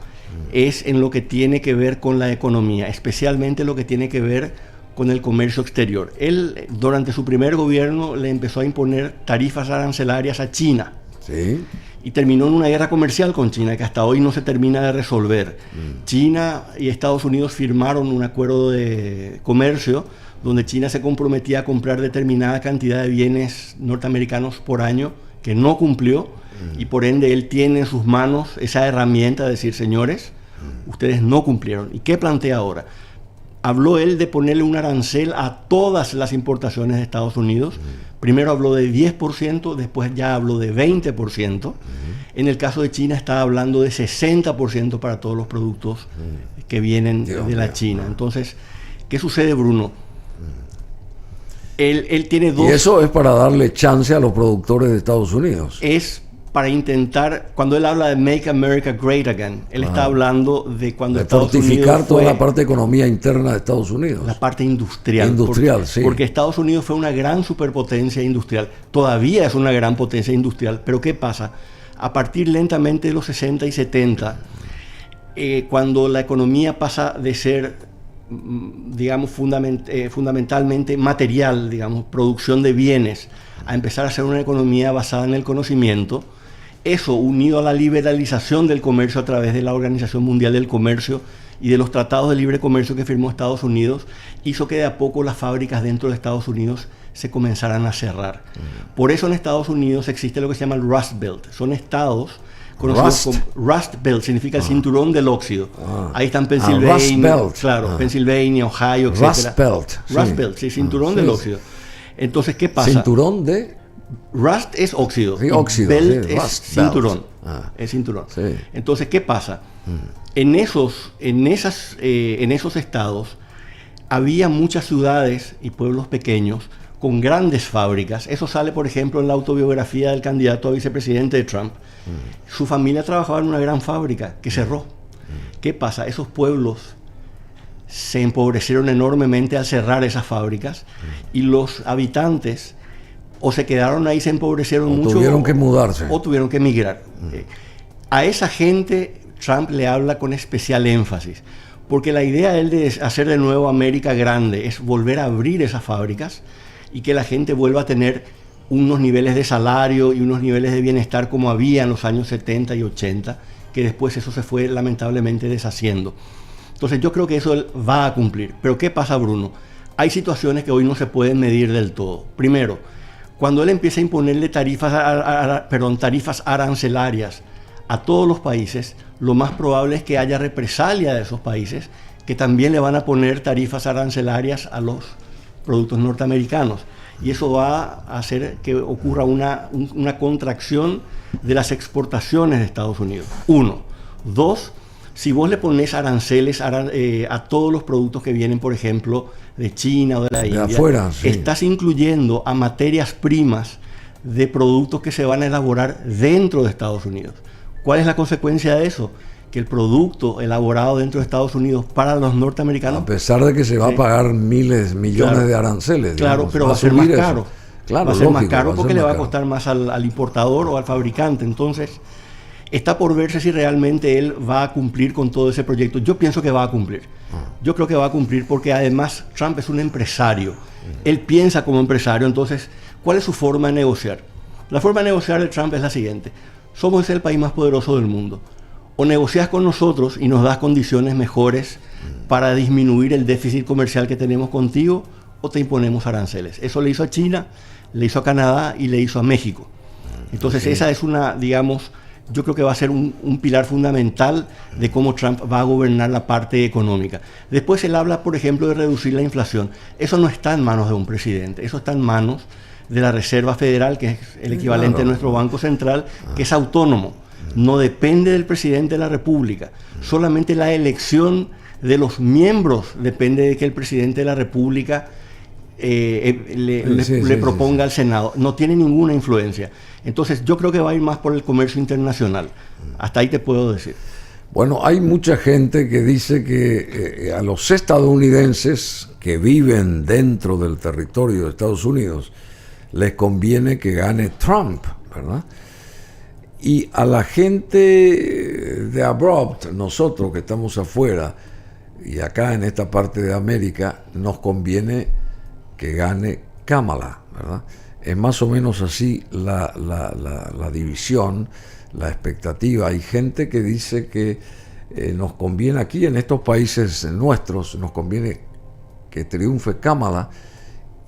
es en lo que tiene que ver con la economía, especialmente lo que tiene que ver con el comercio exterior. Él, durante su primer gobierno, le empezó a imponer tarifas arancelarias a China. Sí. Y terminó en una guerra comercial con China que hasta hoy no se termina de resolver. China y Estados Unidos firmaron un acuerdo de comercio donde China se comprometía a comprar determinada cantidad de bienes norteamericanos por año, que no cumplió, y por ende él tiene en sus manos esa herramienta de decir, señores, ustedes no cumplieron. ¿Y qué plantea ahora? Habló él de ponerle un arancel a todas las importaciones de Estados Unidos. Primero habló de 10%, después ya habló de 20%. En el caso de China está hablando de 60% para todos los productos que vienen de la China. Entonces, ¿qué sucede, Bruno? Él tiene dos... Y eso es para darle chance a los productores de Estados Unidos. Es para intentar, cuando él habla de Make America Great Again, él está hablando de cuando de Estados Unidos fortificar toda la parte de economía interna de Estados Unidos. La parte industrial. Industrial, sí. Porque Estados Unidos fue una gran superpotencia industrial. Todavía es una gran potencia industrial. Pero ¿qué pasa? A partir lentamente de los 60 y 70, cuando la economía pasa de ser, digamos, fundamentalmente material, digamos, producción de bienes, a empezar a ser una economía basada en el conocimiento, eso, unido a la liberalización del comercio a través de la Organización Mundial del Comercio y de los tratados de libre comercio que firmó Estados Unidos, hizo que de a poco las fábricas dentro de Estados Unidos se comenzaran a cerrar. Por eso en Estados Unidos existe lo que se llama el Rust Belt. Son estados conocido como Rust Belt, significa el cinturón del óxido. Ahí están Pennsylvania, Rust Belt. Claro, Pennsylvania, Ohio, etc. Rust Belt. Rust Belt, sí, cinturón del óxido. Entonces, ¿qué pasa? ¿Cinturón de? Rust es óxido. Sí, óxido. Belt sí, es Rust cinturón. Belt. Es cinturón. Sí. Entonces, ¿qué pasa? En esos estados había muchas ciudades y pueblos pequeños con grandes fábricas. Eso sale, por ejemplo, en la autobiografía del candidato a vicepresidente de Trump. Su familia trabajaba en una gran fábrica que cerró. ¿Qué pasa? Esos pueblos se empobrecieron enormemente al cerrar esas fábricas y los habitantes o se quedaron ahí, se empobrecieron mucho. Tuvieron que mudarse. O tuvieron que emigrar. A esa gente Trump le habla con especial énfasis, porque la idea de él de hacer de nuevo América grande es volver a abrir esas fábricas y que la gente vuelva a tener unos niveles de salario y unos niveles de bienestar como había en los años 70 y 80, que después eso se fue lamentablemente deshaciendo. Entonces yo creo que eso él va a cumplir. Pero ¿qué pasa, Bruno? Hay situaciones que hoy no se pueden medir del todo. Primero, cuando él empieza a imponerle tarifas arancelarias a todos los países, lo más probable es que haya represalia de esos países que también le van a poner tarifas arancelarias a los productos norteamericanos. Y eso va a hacer que ocurra una contracción de las exportaciones de Estados Unidos. Uno. Dos, si vos le pones aranceles a todos los productos que vienen, por ejemplo, de China o de la India, afuera, sí, estás incluyendo a materias primas de productos que se van a elaborar dentro de Estados Unidos. ¿Cuál es la consecuencia de eso? Que el producto elaborado dentro de Estados Unidos para los norteamericanos... A pesar de que se va a pagar millones de aranceles. Claro, digamos, pero va a ser más caro. Claro, va a ser lógico, más caro porque le va a caro. costar más al importador o al fabricante. Entonces, está por verse si realmente él va a cumplir con todo ese proyecto. Yo pienso que va a cumplir. Yo creo que va a cumplir porque además Trump es un empresario. Él piensa como empresario. Entonces, ¿cuál es su forma de negociar? La forma de negociar de Trump es la siguiente. Somos el país más poderoso del mundo. O negocias con nosotros y nos das condiciones mejores para disminuir el déficit comercial que tenemos contigo, o te imponemos aranceles. Eso le hizo a China, le hizo a Canadá y le hizo a México. Entonces esa es una, digamos, yo creo que va a ser un pilar fundamental de cómo Trump va a gobernar la parte económica. Después él habla, por ejemplo, de reducir la inflación. Eso no está en manos de un presidente, eso está en manos de la Reserva Federal, que es el equivalente de nuestro Banco Central, que es autónomo. No depende del presidente de la República. Solamente la elección de los miembros depende de que el presidente de la República le proponga al Senado. No tiene ninguna influencia. Entonces yo creo que va a ir más por el comercio internacional. Hasta ahí te puedo decir. Bueno, hay mucha gente que dice que a los estadounidenses que viven dentro del territorio de Estados Unidos les conviene que gane Trump, ¿verdad? Y a la gente de abroad, nosotros que estamos afuera y acá en esta parte de América, nos conviene que gane Kamala, ¿verdad? Es más o menos así la división, la expectativa. Hay gente que dice que nos conviene aquí en estos países nuestros, nos conviene que triunfe Kamala,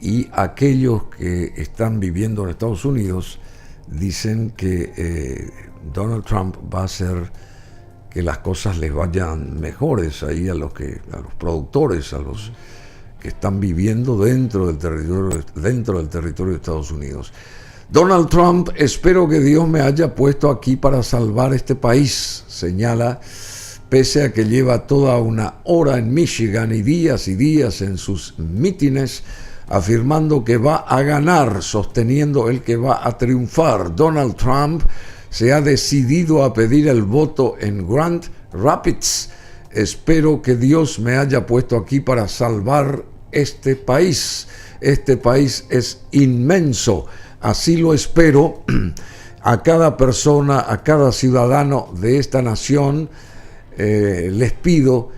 y aquellos que están viviendo en Estados Unidos dicen que Donald Trump va a hacer que las cosas les vayan mejores ahí a los productores, a los que están viviendo dentro del territorio de Estados Unidos. Donald Trump, espero que Dios me haya puesto aquí para salvar este país, señala, pese a que lleva toda una hora en Michigan y días en sus mítines, afirmando que va a ganar, sosteniendo él que va a triunfar. Donald Trump se ha decidido a pedir el voto en Grand Rapids. Espero que Dios me haya puesto aquí para salvar este país. Este país es inmenso. Así lo espero. A cada persona, a cada ciudadano de esta nación, les pido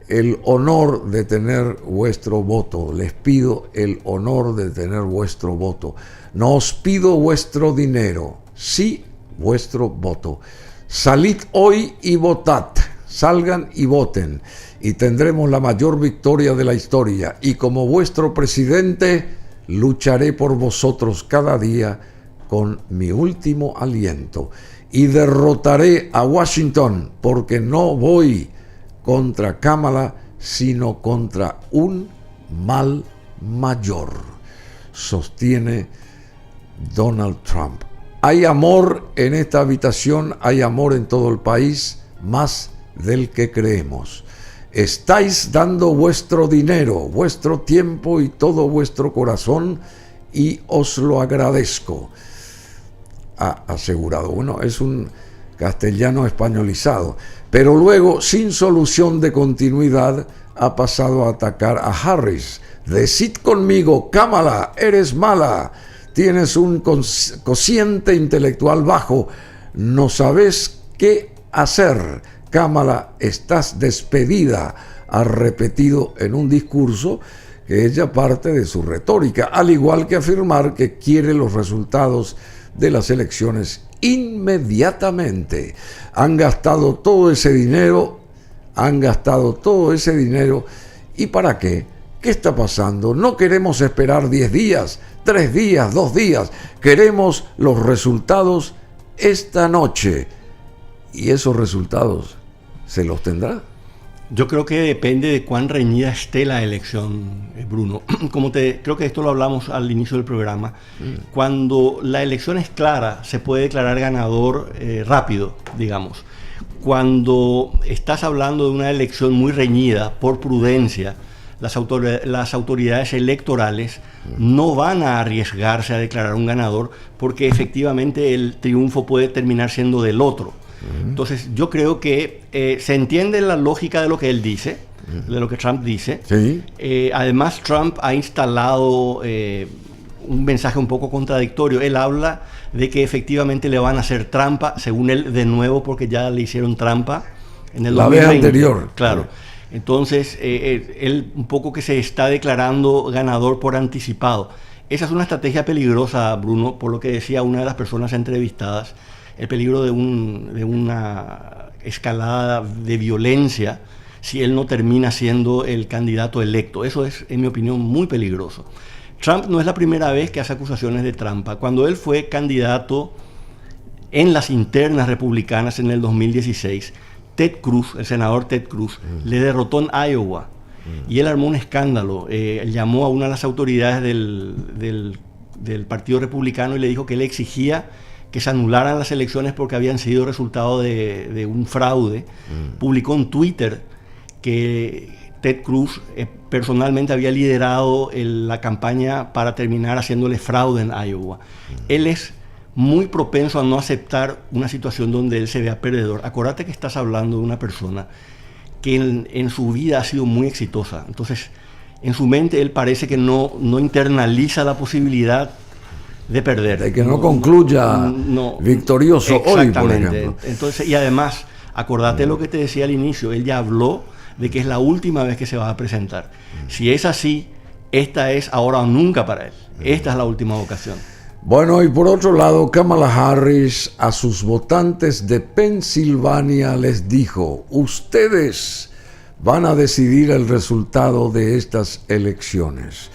el honor de tener vuestro voto. Les pido el honor de tener vuestro voto. No os pido vuestro dinero, sí vuestro voto. Salid hoy y votad. Salgan y voten. Y tendremos la mayor victoria de la historia. Y como vuestro presidente, lucharé por vosotros cada día con mi último aliento. y derrotaré a Washington porque no voy contra Kamala, sino contra un mal mayor, sostiene Donald Trump. Hay amor en esta habitación, hay amor en todo el país, más del que creemos. Estáis dando vuestro dinero, vuestro tiempo y todo vuestro corazón, y os lo agradezco, ha asegurado. Bueno, es un castellano españolizado, pero luego, sin solución de continuidad, ha pasado a atacar a Harris. Decid conmigo, Kamala, eres mala, tienes un cociente intelectual bajo, no sabes qué hacer. Kamala, estás despedida, ha repetido en un discurso que ella parte de su retórica, al igual que afirmar que quiere los resultados de las elecciones inmediatamente. Han gastado todo ese dinero, ¿y para qué? ¿Qué está pasando? No queremos esperar 10 días, 3 días, 2 días. Queremos los resultados esta noche. ¿Y esos resultados se los tendrá? Yo creo que depende de cuán reñida esté la elección, Bruno. Creo que esto lo hablamos al inicio del programa. Cuando la elección es clara, se puede declarar ganador rápido, digamos. Cuando estás hablando de una elección muy reñida, por prudencia, las autoridades electorales no van a arriesgarse a declarar un ganador porque efectivamente el triunfo puede terminar siendo del otro. Entonces yo creo que se entiende la lógica de lo que él dice, de lo que Trump dice. Sí. Además Trump ha instalado un mensaje un poco contradictorio. Él habla de que efectivamente le van a hacer trampa, según él, de nuevo, porque ya le hicieron trampa en el 2020. La vez anterior. Claro. Entonces, él un poco que se está declarando ganador por anticipado. Esa es una estrategia peligrosa, Bruno, por lo que decía una de las personas entrevistadas, el peligro de una escalada de violencia si él no termina siendo el candidato electo. Eso es, en mi opinión, muy peligroso. Trump no es la primera vez que hace acusaciones de trampa. Cuando él fue candidato en las internas republicanas en el 2016, Ted Cruz, el senador Ted Cruz, le derrotó en Iowa y él armó un escándalo. Llamó a una de las autoridades del Partido Republicano y le dijo que él exigía que se anularan las elecciones porque habían sido resultado de un fraude. Publicó en Twitter que Ted Cruz personalmente había liderado la campaña para terminar haciéndole fraude en Iowa. Él es muy propenso a no aceptar una situación donde él se vea perdedor. Acuérdate que estás hablando de una persona que en su vida ha sido muy exitosa. Entonces, en su mente él parece que no internaliza la posibilidad de perder. De que no concluya victorioso hoy, por ejemplo. Entonces, y además, acordate lo que te decía al inicio, él ya habló de que es la última vez que se va a presentar. Si es así, esta es ahora o nunca para él. Esta es la última ocasión. Bueno, y por otro lado, Kamala Harris a sus votantes de Pensilvania les dijo: ustedes van a decidir el resultado de estas elecciones.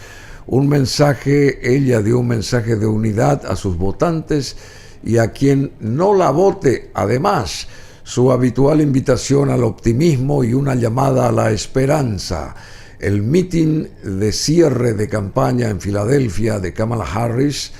Ella dio un mensaje de unidad a sus votantes y a quien no la vote, además, su habitual invitación al optimismo y una llamada a la esperanza. El mitin de cierre de campaña en Filadelfia de Kamala Harris,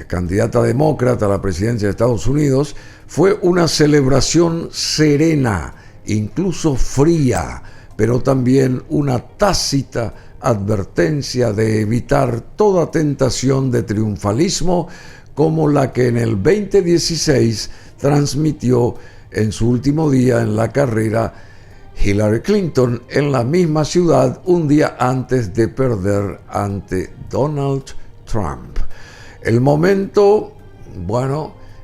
candidata demócrata a la presidencia de Estados Unidos, fue una celebración serena, incluso fría, pero también una tácita advertencia de evitar toda tentación de triunfalismo como la que en el 2016 transmitió en su último día en la carrera Hillary Clinton en la misma ciudad un día antes de perder ante Donald Trump. El momento,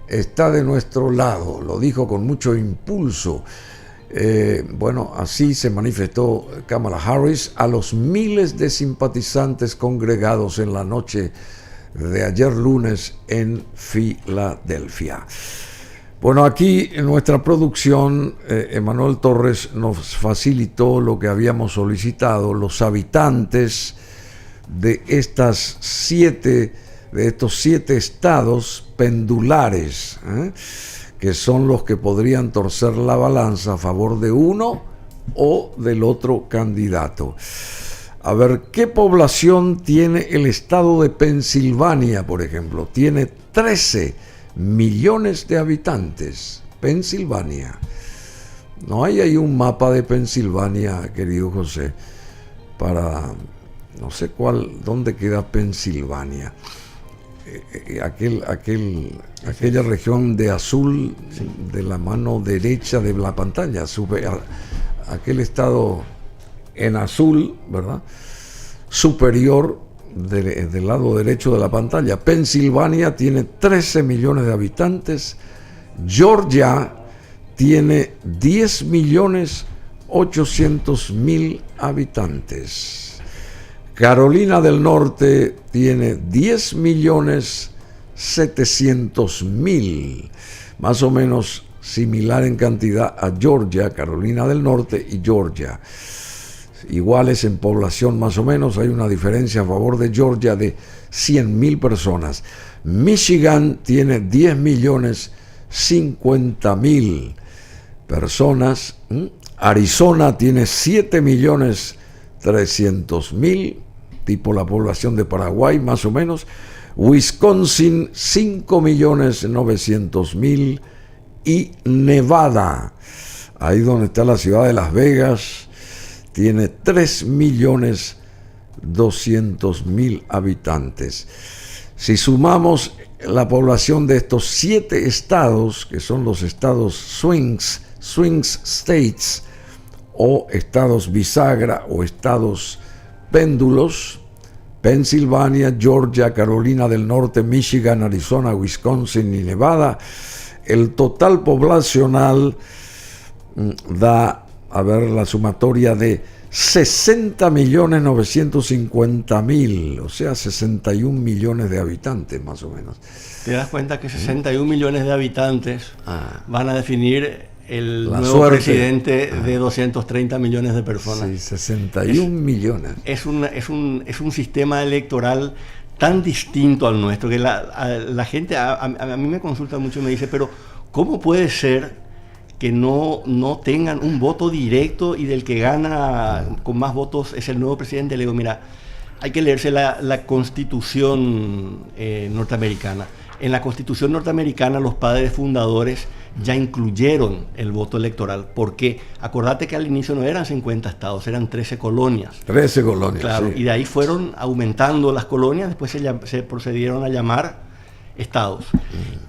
está de nuestro lado, lo dijo con mucho impulso. Así se manifestó Kamala Harris a los miles de simpatizantes congregados en la noche de ayer lunes en Filadelfia. Bueno, aquí en nuestra producción, Emanuel Torres nos facilitó lo que habíamos solicitado, los habitantes de estas 7 de estos 7 estados pendulares, que son los que podrían torcer la balanza a favor de uno o del otro candidato. A ver, ¿qué población tiene el estado de Pensilvania, por ejemplo? Tiene 13 millones de habitantes. Pensilvania. No hay ahí un mapa de Pensilvania, querido José, para no sé dónde queda Pensilvania. Aquella región de azul, sí, de la mano derecha de la pantalla, aquel estado en azul, ¿verdad? Superior del lado derecho de la pantalla. Pensilvania tiene 13 millones de habitantes. Georgia tiene 10.800.000 habitantes. Carolina del Norte tiene 10.700.000, más o menos similar en cantidad a Georgia, Carolina del Norte y Georgia. Iguales en población más o menos, hay una diferencia a favor de Georgia de 100.000 personas. Michigan tiene 10.050.000 personas. Arizona tiene 7.300.000, tipo la población de Paraguay más o menos. Wisconsin 5.900.000 y Nevada, ahí donde está la ciudad de Las Vegas, tiene 3.200.000 habitantes. Si sumamos la población de estos 7 estados, que son los estados swing states, o estados bisagra, o estados péndulos, Pensilvania, Georgia, Carolina del Norte, Michigan, Arizona, Wisconsin y Nevada, el total poblacional da, a ver, la sumatoria de 60.950.000, o sea, 61 millones de habitantes más o menos. ¿Te das cuenta que 61 millones de habitantes van a definir el nuevo suerte. Presidente de 230 millones de personas? Sí, 61 millones. Es un sistema electoral tan distinto al nuestro que la gente a mí me consulta mucho y me dice, pero ¿cómo puede ser que no tengan un voto directo y del que gana con más votos es el nuevo presidente? Le digo, mira, hay que leerse la Constitución norteamericana. En la Constitución norteamericana los padres fundadores ya incluyeron el voto electoral, porque acordate que al inicio no eran 50 estados, eran 13 colonias. 13 colonias, claro, sí. Y de ahí fueron aumentando las colonias, después se procedieron a llamar estados.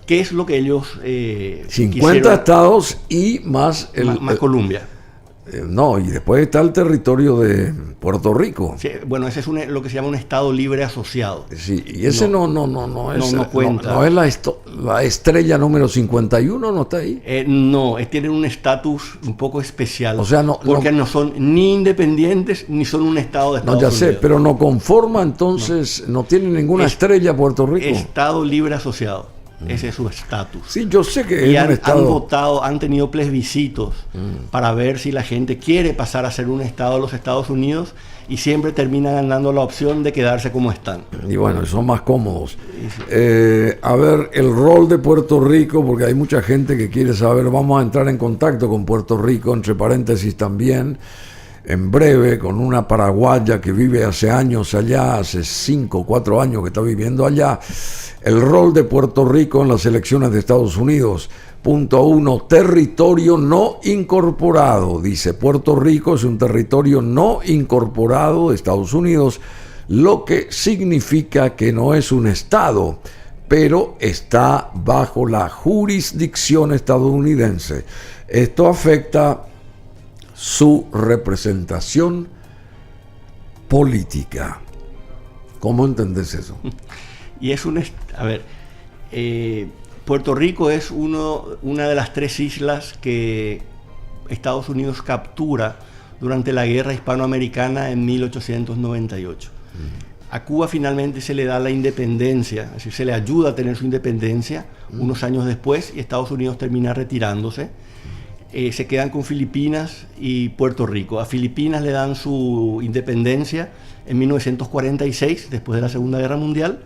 ¿Qué es lo que ellos 50 quisieron? Estados y más Colombia. No, y después está el territorio de Puerto Rico. Sí, bueno, ese es lo que se llama un estado libre asociado. Sí, y ese no cuenta. No es la estrella número 51, ¿no está ahí? No, tienen un estatus un poco especial. O sea, porque no son ni independientes ni son un estado de Estados Unidos. No, ya sé, pero no conforma, entonces no tiene ninguna estrella Puerto Rico. Estado libre asociado. Ese es su estatus. Sí, yo sé que y han votado, han tenido plebiscitos para ver si la gente quiere pasar a ser un estado de los Estados Unidos, y siempre terminan ganando la opción de quedarse como están. Y bueno, son más cómodos. A ver, el rol de Puerto Rico, porque hay mucha gente que quiere saber. Vamos a entrar en contacto con Puerto Rico, entre paréntesis también, en breve, con una paraguaya que vive hace años allá, hace 5 o 4 años que está viviendo allá. El rol de Puerto Rico en las elecciones de Estados Unidos. Punto 1, territorio no incorporado. Dice, Puerto Rico es un territorio no incorporado de Estados Unidos, lo que significa que no es un estado, pero está bajo la jurisdicción estadounidense. Esto afecta su representación política. ¿Cómo entendés eso? Y es Puerto Rico es una de las 3 islas que Estados Unidos captura durante la guerra hispanoamericana en 1898. A Cuba finalmente se le da la independencia, es decir, se le ayuda a tener su independencia unos años después, y Estados Unidos termina retirándose. Se quedan con Filipinas y Puerto Rico. A Filipinas le dan su independencia en 1946, después de la Segunda Guerra Mundial,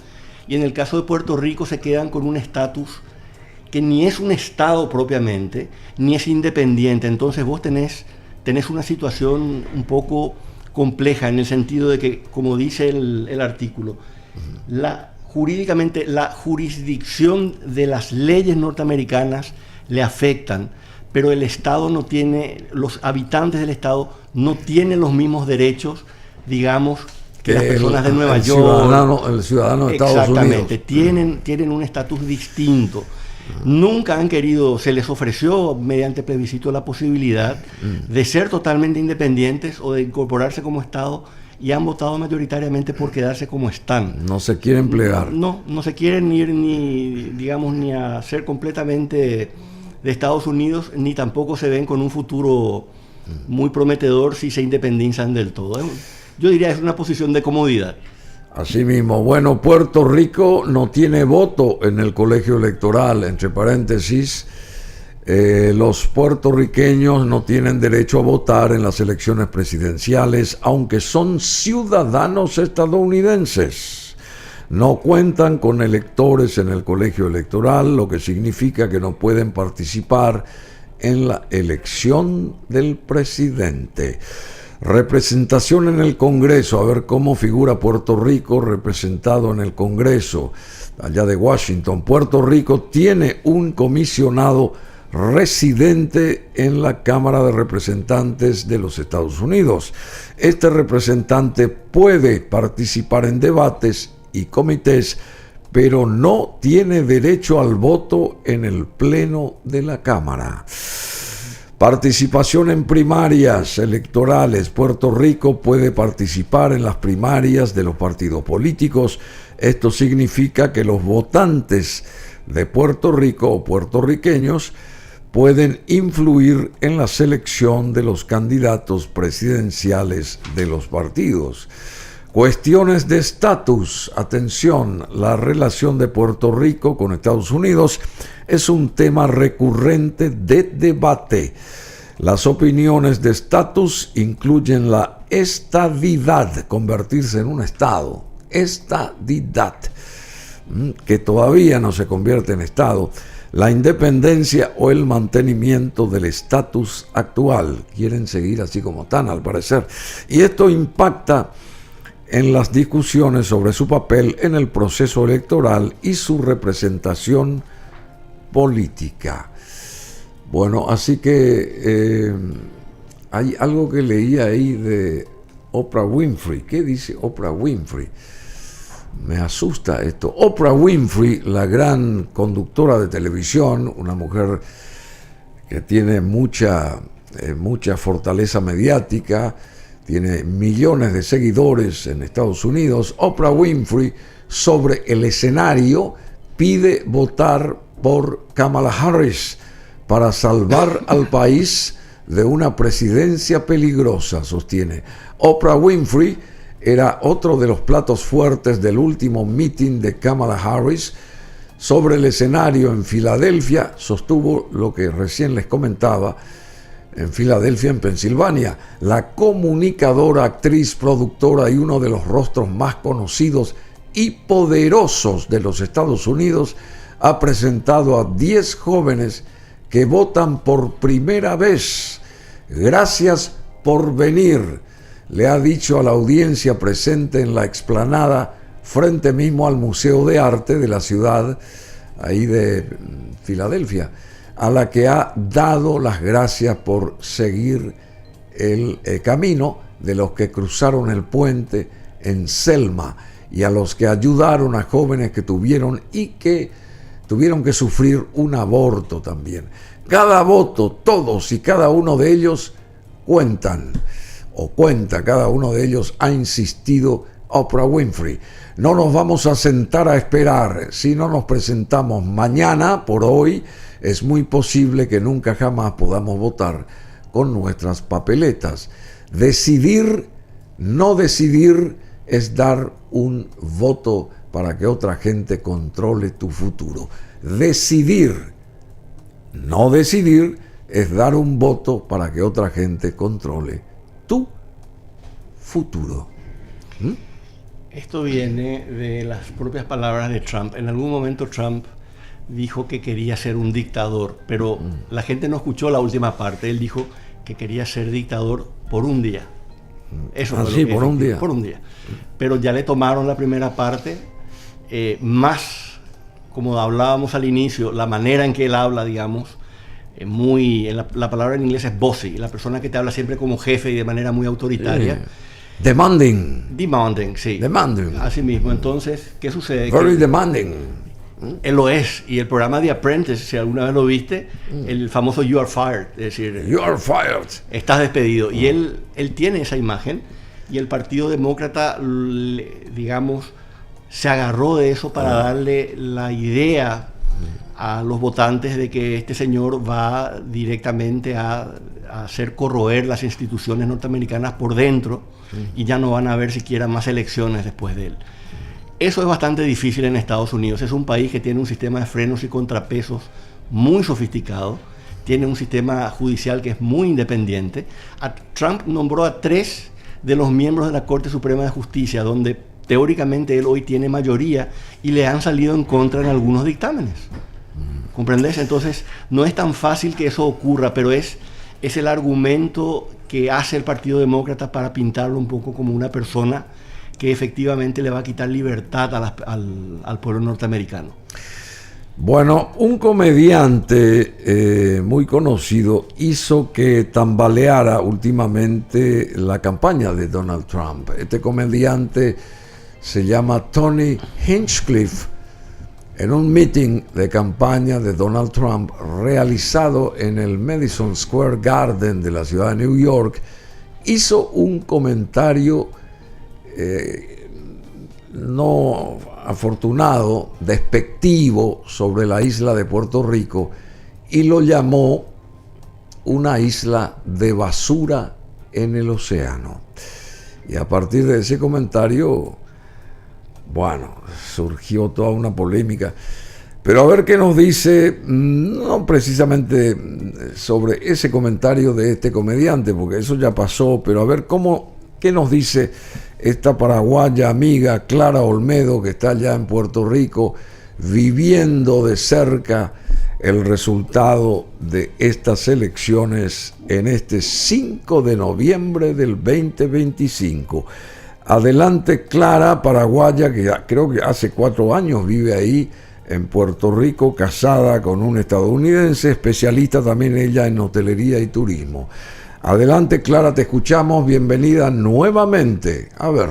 y en el caso de Puerto Rico se quedan con un estatus que ni es un estado propiamente, ni es independiente. Entonces vos tenés una situación un poco compleja en el sentido de que, como dice el artículo, jurídicamente la jurisdicción de las leyes norteamericanas le afectan, pero el Estado no tiene, los habitantes del Estado no tienen los mismos derechos, digamos, que las personas de Nueva York. El ciudadano de Estados Unidos. Exactamente, tienen un estatus distinto. Nunca han querido, se les ofreció mediante plebiscito la posibilidad de ser totalmente independientes o de incorporarse como Estado, y han votado mayoritariamente por quedarse como están. No se quieren plegar. No se quieren ir ni a ser completamente de Estados Unidos, ni tampoco se ven con un futuro muy prometedor si se independizan del todo. Yo diría que es una posición de comodidad. Así mismo, bueno, Puerto Rico no tiene voto en el colegio electoral, entre paréntesis, los puertorriqueños no tienen derecho a votar en las elecciones presidenciales, aunque son ciudadanos estadounidenses. No cuentan con electores en el colegio electoral, lo que significa que no pueden participar en la elección del presidente. Representación en el Congreso, a ver cómo figura Puerto Rico representado en el Congreso, allá de Washington. Puerto Rico tiene un comisionado residente en la Cámara de Representantes de los Estados Unidos. Este representante puede participar en debates y comités, pero no tiene derecho al voto en el Pleno de la Cámara. Participación en primarias electorales. Puerto Rico puede participar en las primarias de los partidos políticos. Esto significa que los votantes de Puerto Rico o puertorriqueños pueden influir en la selección de los candidatos presidenciales de los partidos. Cuestiones de estatus. Atención, la relación de Puerto Rico con Estados Unidos es un tema recurrente de debate. Las opiniones de estatus incluyen la estadidad, convertirse en un estado, estadidad, que todavía no se convierte en estado, la independencia o el mantenimiento del estatus actual. Quieren seguir así como están, al parecer. Y esto impacta en las discusiones sobre su papel en el proceso electoral y su representación política. Bueno, así que hay algo que leí ahí de Oprah Winfrey. ¿Qué dice Oprah Winfrey? Me asusta esto. Oprah Winfrey, la gran conductora de televisión, una mujer que tiene mucha fortaleza mediática, tiene millones de seguidores en Estados Unidos. Oprah Winfrey, sobre el escenario, pide votar por Kamala Harris para salvar al país de una presidencia peligrosa, sostiene. Oprah Winfrey era otro de los platos fuertes del último meeting de Kamala Harris. Sobre el escenario en Filadelfia, sostuvo lo que recién les comentaba, en Filadelfia, en Pensilvania. La comunicadora, actriz, productora y uno de los rostros más conocidos y poderosos de los Estados Unidos ha presentado a 10 jóvenes que votan por primera vez. Gracias por venir, le ha dicho a la audiencia presente en la explanada frente mismo al Museo de Arte de la ciudad, ahí de Filadelfia, a la que ha dado las gracias por seguir el camino de los que cruzaron el puente en Selma y a los que ayudaron a jóvenes que tuvieron que sufrir un aborto también. Cada voto, todos y cada uno de ellos cuentan, cada uno de ellos, ha insistido Oprah Winfrey. No nos vamos a sentar a esperar. Si no nos presentamos mañana, por hoy, es muy posible que nunca jamás podamos votar con nuestras papeletas. Decidir, no decidir, es dar un voto para que otra gente controle tu futuro. Decidir, no decidir, es dar un voto para que otra gente controle tu futuro. Esto viene de las propias palabras de Trump. En algún momento Trump dijo que quería ser un dictador, pero la gente no escuchó la última parte. Él dijo que quería ser dictador por un día. Eso fue sí, por un día. Por un día. Pero ya le tomaron la primera parte, más, como hablábamos al inicio, la manera en que él habla, digamos, la palabra en inglés es bossy, la persona que te habla siempre como jefe y de manera muy autoritaria. Yeah. Demanding, sí. Demanding. Así mismo. Entonces, ¿qué sucede? Very demanding. Él lo es. Y el programa The Apprentice, si alguna vez lo viste, el famoso You Are Fired, es decir, You are fired. Estás despedido. Y él tiene esa imagen, y el Partido Demócrata, digamos, se agarró de eso para darle la idea a los votantes de que este señor va directamente a hacer corroer las instituciones norteamericanas por dentro, y ya no van a haber siquiera más elecciones después de él. Eso es bastante difícil en Estados Unidos. Es un país que tiene un sistema de frenos y contrapesos muy sofisticado, tiene un sistema judicial que es muy independiente. Trump nombró a 3 de los miembros de la Corte Suprema de Justicia, donde teóricamente él hoy tiene mayoría, y le han salido en contra en algunos dictámenes. ¿Comprendes? Entonces, no es tan fácil que eso ocurra, pero es el argumento que hace el Partido Demócrata para pintarlo un poco como una persona que efectivamente le va a quitar libertad al pueblo norteamericano. Bueno, un comediante muy conocido hizo que tambaleara últimamente la campaña de Donald Trump. Este comediante se llama Tony Hinchcliffe. En un meeting de campaña de Donald Trump realizado en el Madison Square Garden de la ciudad de New York, hizo un comentario no afortunado, despectivo sobre la isla de Puerto Rico, y lo llamó una isla de basura en el océano. Y a partir de ese comentario, bueno, surgió toda una polémica. Pero a ver qué nos dice, no precisamente sobre ese comentario de este comediante, porque eso ya pasó, pero a ver qué nos dice esta paraguaya amiga Clara Olmedo, que está allá en Puerto Rico, viviendo de cerca el resultado de estas elecciones en este 5 de noviembre del 2025. Adelante, Clara, paraguaya, que creo que hace 4 años vive ahí en Puerto Rico, casada con un estadounidense, especialista también ella en hotelería y turismo. Adelante, Clara, te escuchamos. Bienvenida nuevamente. A ver.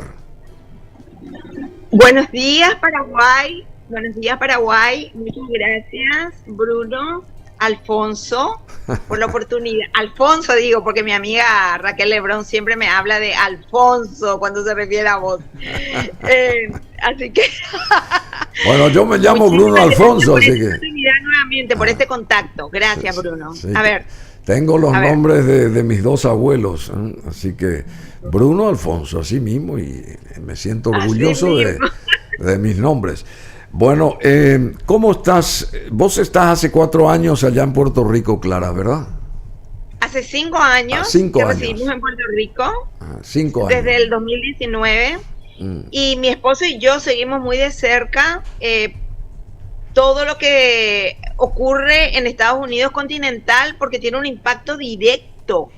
Buenos días, Paraguay. Buenos días, Paraguay. Muchas gracias, Bruno, Alfonso, por la oportunidad. Alfonso digo, porque mi amiga Raquel Lebrón siempre me habla de Alfonso cuando se refiere a vos. Así que... Bueno, yo me llamo Bruno Alfonso, así que... Nuevamente por este contacto. Gracias, Bruno. Sí. A ver. Tengo los nombres de mis 2 abuelos, así que Bruno Alfonso, así mismo, y me siento orgulloso de mis nombres. Bueno, ¿cómo estás? Vos estás hace 4 años allá en Puerto Rico, Clara, ¿verdad? Hace 5 años 5 que años. residimos en Puerto Rico. 5 años. Desde el 2019. Y mi esposo y yo seguimos muy de cerca todo lo que ocurre en Estados Unidos continental, porque tiene un impacto directo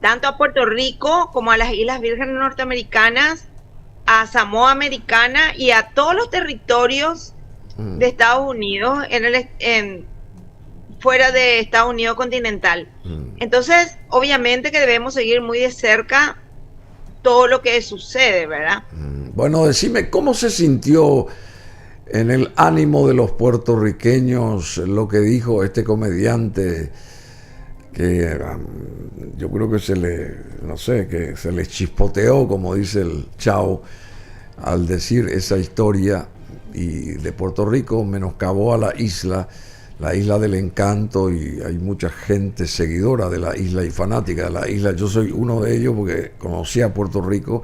tanto a Puerto Rico como a las Islas Vírgenes Norteamericanas, a Samoa Americana y a todos los territorios de Estados Unidos fuera de Estados Unidos continental. Entonces, obviamente que debemos seguir muy de cerca todo lo que sucede, ¿verdad? Bueno, decime, ¿cómo se sintió en el ánimo de los puertorriqueños lo que dijo este comediante, que yo creo que se le chispoteó, como dice el Chao, al decir esa historia, y de Puerto Rico menoscabó a la isla del encanto, y hay mucha gente seguidora de la isla y fanática de la isla. Yo soy uno de ellos porque conocí Puerto Rico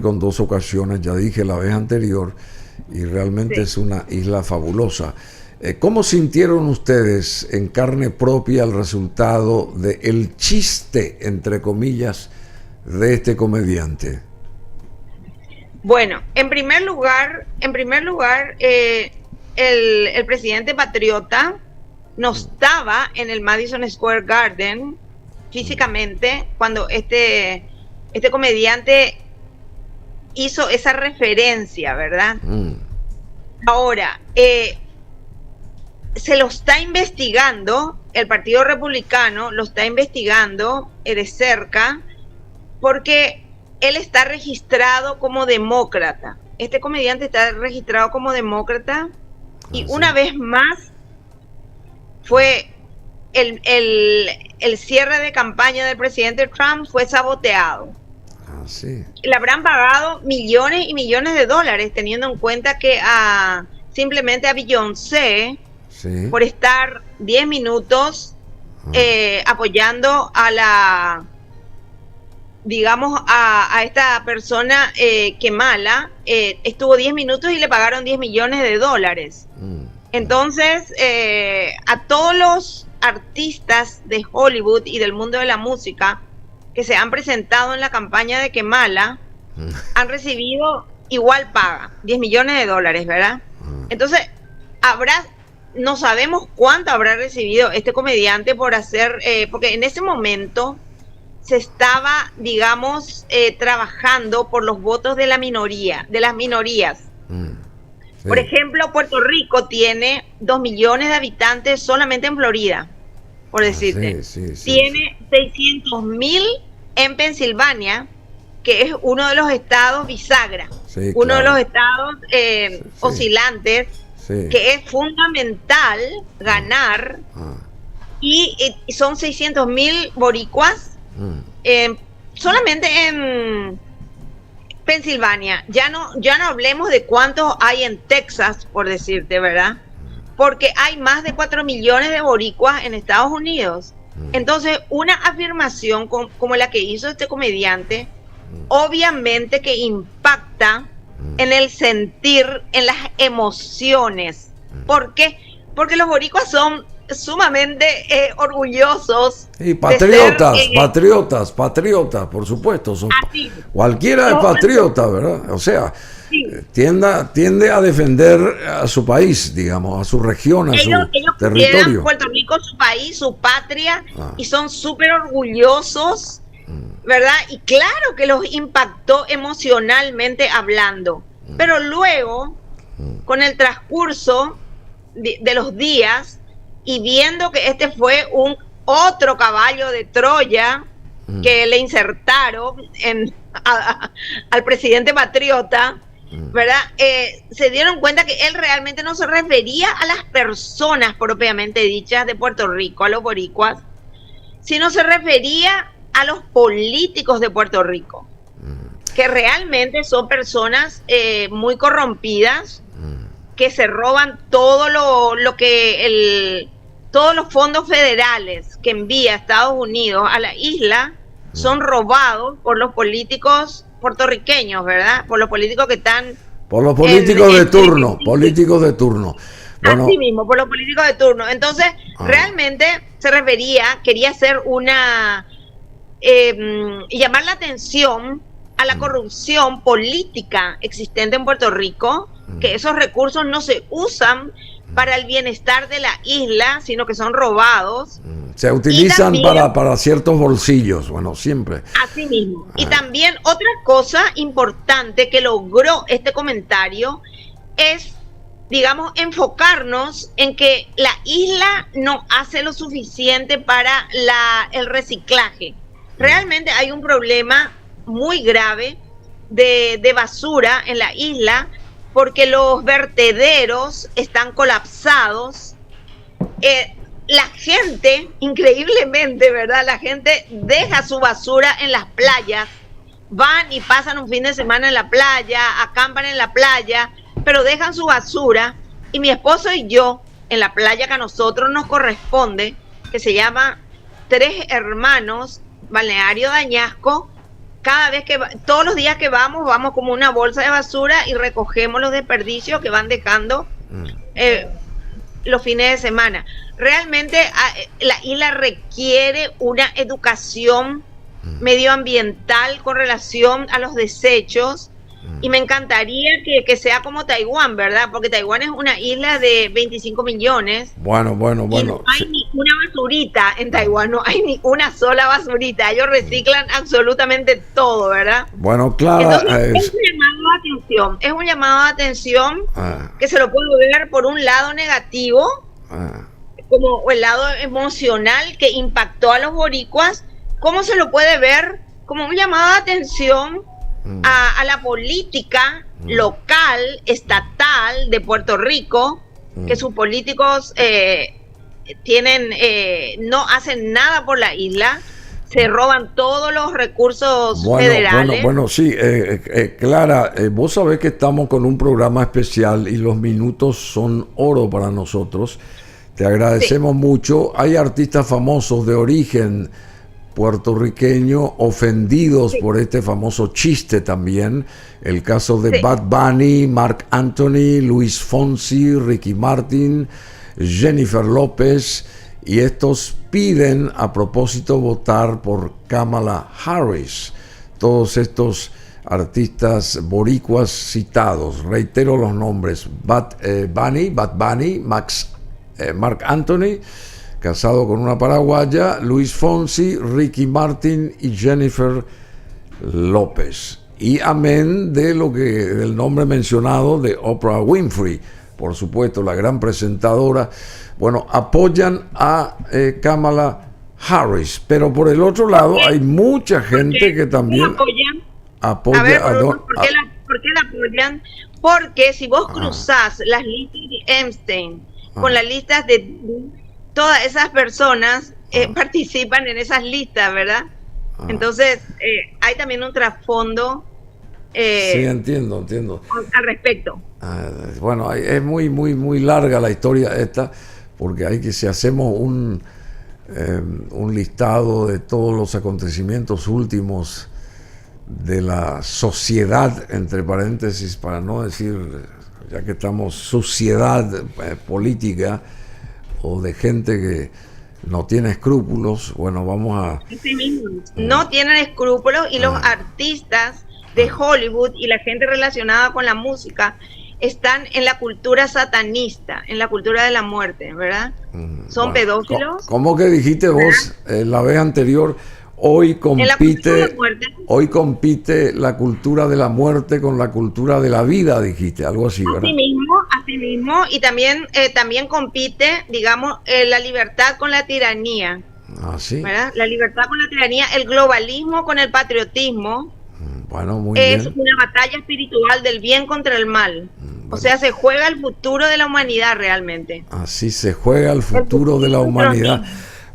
en 2 ocasiones, ya dije la vez anterior, y realmente sí, es una isla fabulosa. ¿Cómo sintieron ustedes en carne propia el resultado del chiste, entre comillas, de este comediante? Bueno, en primer lugar, el presidente patriota no estaba en el Madison Square Garden físicamente cuando este comediante hizo esa referencia, ¿verdad? Ahora, se lo está investigando, el Partido Republicano lo está investigando de cerca, porque él está registrado como demócrata. Este comediante está registrado como demócrata y una vez más fue el cierre de campaña del presidente Trump fue saboteado. Sí. Le habrán pagado millones y millones de dólares, teniendo en cuenta que simplemente a Beyoncé, por estar 10 minutos apoyando a a esta persona Kamala, estuvo 10 minutos y le pagaron 10 millones de dólares. Entonces, a todos los artistas de Hollywood y del mundo de la música que se han presentado en la campaña de Kamala han recibido igual paga, 10 millones de dólares, ¿verdad? Entonces, no sabemos cuánto habrá recibido este comediante por hacer, porque en ese momento se estaba, trabajando por los votos de las minorías. Sí. Por ejemplo, Puerto Rico tiene 2 millones de habitantes solamente en Florida, por decirte. Tiene 600,000 en Pensilvania, que es uno de los estados bisagra, uno de los estados oscilantes, que es fundamental ganar, y son 600,000 boricuas solamente en Pensilvania. Ya no hablemos de cuántos hay en Texas, por decirte, ¿verdad? Porque hay más de 4 millones de boricuas en Estados Unidos. Entonces, una afirmación como la que hizo este comediante, obviamente que impacta en el sentir, en las emociones. ¿Por qué? Porque los boricuas son sumamente orgullosos. Y patriotas, por supuesto. Cualquiera es patriota, ¿verdad? O sea, tiende a defender a su país, a su región, a su territorio. Puerto Rico, su país, su patria, y son súper orgullosos, ¿verdad? Y claro que los impactó emocionalmente hablando. Pero luego, con el transcurso de los días, y viendo que este fue otro caballo de Troya que le insertaron al presidente patriota, ¿verdad? Se dieron cuenta que él realmente no se refería a las personas propiamente dichas de Puerto Rico, a los boricuas, sino se refería a los políticos de Puerto Rico, que realmente son personas muy corrompidas, que se roban todo todos los fondos federales que envía Estados Unidos a la isla, son robados por los políticos puertorriqueños, ¿verdad? Por los políticos que están... Por los políticos de turno, políticos de turno. Bueno, así mismo, por los políticos de turno. Entonces, realmente quería hacer llamar la atención a la corrupción política existente en Puerto Rico, que esos recursos no se usan para el bienestar de la isla, sino que son robados. Se utilizan para ciertos bolsillos, siempre. Así mismo. Y también otra cosa importante que logró este comentario es, enfocarnos en que la isla no hace lo suficiente para el reciclaje. Realmente hay un problema muy grave de basura en la isla, porque los vertederos están colapsados. La gente, increíblemente, ¿verdad? La gente deja su basura en las playas, van y pasan un fin de semana en la playa, acampan en la playa, pero dejan su basura. Y mi esposo y yo, en la playa que a nosotros nos corresponde, que se llama Tres Hermanos, Balneario de Añasco, todos los días que vamos como una bolsa de basura y recogemos los desperdicios que van dejando los fines de semana. Realmente la isla requiere una educación medioambiental con relación a los desechos, Y me encantaría que sea como Taiwán, ¿verdad? Porque Taiwán es una isla de 25 millones. Bueno. Y no hay ni una basurita en Taiwán, no hay ni una sola basurita. Ellos reciclan absolutamente todo, ¿verdad? Bueno, Clara. Entonces, es un llamado de atención que se lo puedo ver por un lado negativo, como el lado emocional que impactó a los boricuas, ¿cómo se lo puede ver como un llamado de atención a la política local, estatal de Puerto Rico, que sus políticos no hacen nada por la isla, se roban todos los recursos federales? Bueno, sí, Clara, vos sabés que estamos con un programa especial y los minutos son oro para nosotros. Te agradecemos mucho. Hay artistas famosos de origen puertorriqueño ofendidos por este famoso chiste también. El caso de Bad Bunny, Marc Anthony, Luis Fonsi, Ricky Martin, Jennifer López, y estos piden a propósito votar por Kamala Harris. Todos estos artistas boricuas citados, reitero los nombres: Bad Bunny, Marc Anthony, casado con una paraguaya, Luis Fonsi, Ricky Martin y Jennifer López. Y amén del nombre mencionado de Oprah Winfrey, por supuesto, la gran presentadora. Bueno, apoyan a Kamala Harris, pero por el otro lado hay mucha gente que también apoya ¿por qué la apoyan? Porque si vos cruzás las listas de Epstein con las listas de todas esas personas, participan en esas listas, ¿verdad? Entonces, hay también un trasfondo. Sí, entiendo. Al respecto. Bueno, es muy larga la historia esta, porque si hacemos un listado de todos los acontecimientos últimos de la sociedad, entre paréntesis, para no decir, ya que estamos, suciedad política, o de gente que no tiene escrúpulos, bueno, vamos a... No tienen escrúpulos, y los artistas de Hollywood y la gente relacionada con la música están en la cultura satanista, en la cultura de la muerte, ¿verdad? Son pedófilos. ¿Cómo que dijiste vos la vez anterior? Hoy compite la cultura de la muerte con la cultura de la vida, dijiste, algo así, ¿verdad? Así mismo, y también compite, digamos, la libertad con la tiranía. ¿Sí? ¿Verdad? La libertad con la tiranía, el globalismo con el patriotismo. Bueno, muy es bien. Una batalla espiritual del bien contra el mal. Bueno. O sea, se juega el futuro de la humanidad realmente. Así se juega el futuro de la humanidad.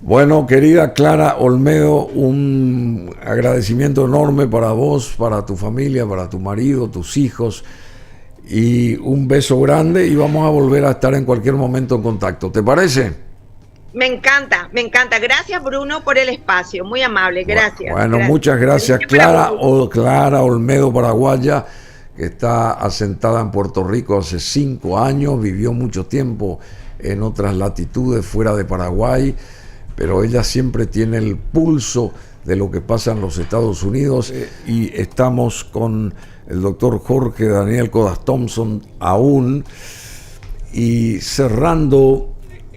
Bueno, querida Clara Olmedo, un agradecimiento enorme para vos, para tu familia, para tu marido, tus hijos, y un beso grande, y vamos a volver a estar en cualquier momento en contacto. ¿Te parece? Me encanta. Gracias, Bruno, por el espacio. Muy amable, gracias. Bueno, muchas gracias. Clara Olmedo, paraguaya, que está asentada en Puerto Rico hace 5 años, vivió mucho tiempo en otras latitudes fuera de Paraguay, pero ella siempre tiene el pulso de lo que pasa en los Estados Unidos, y estamos con el doctor Jorge Daniel Codas Thompson aún, y cerrando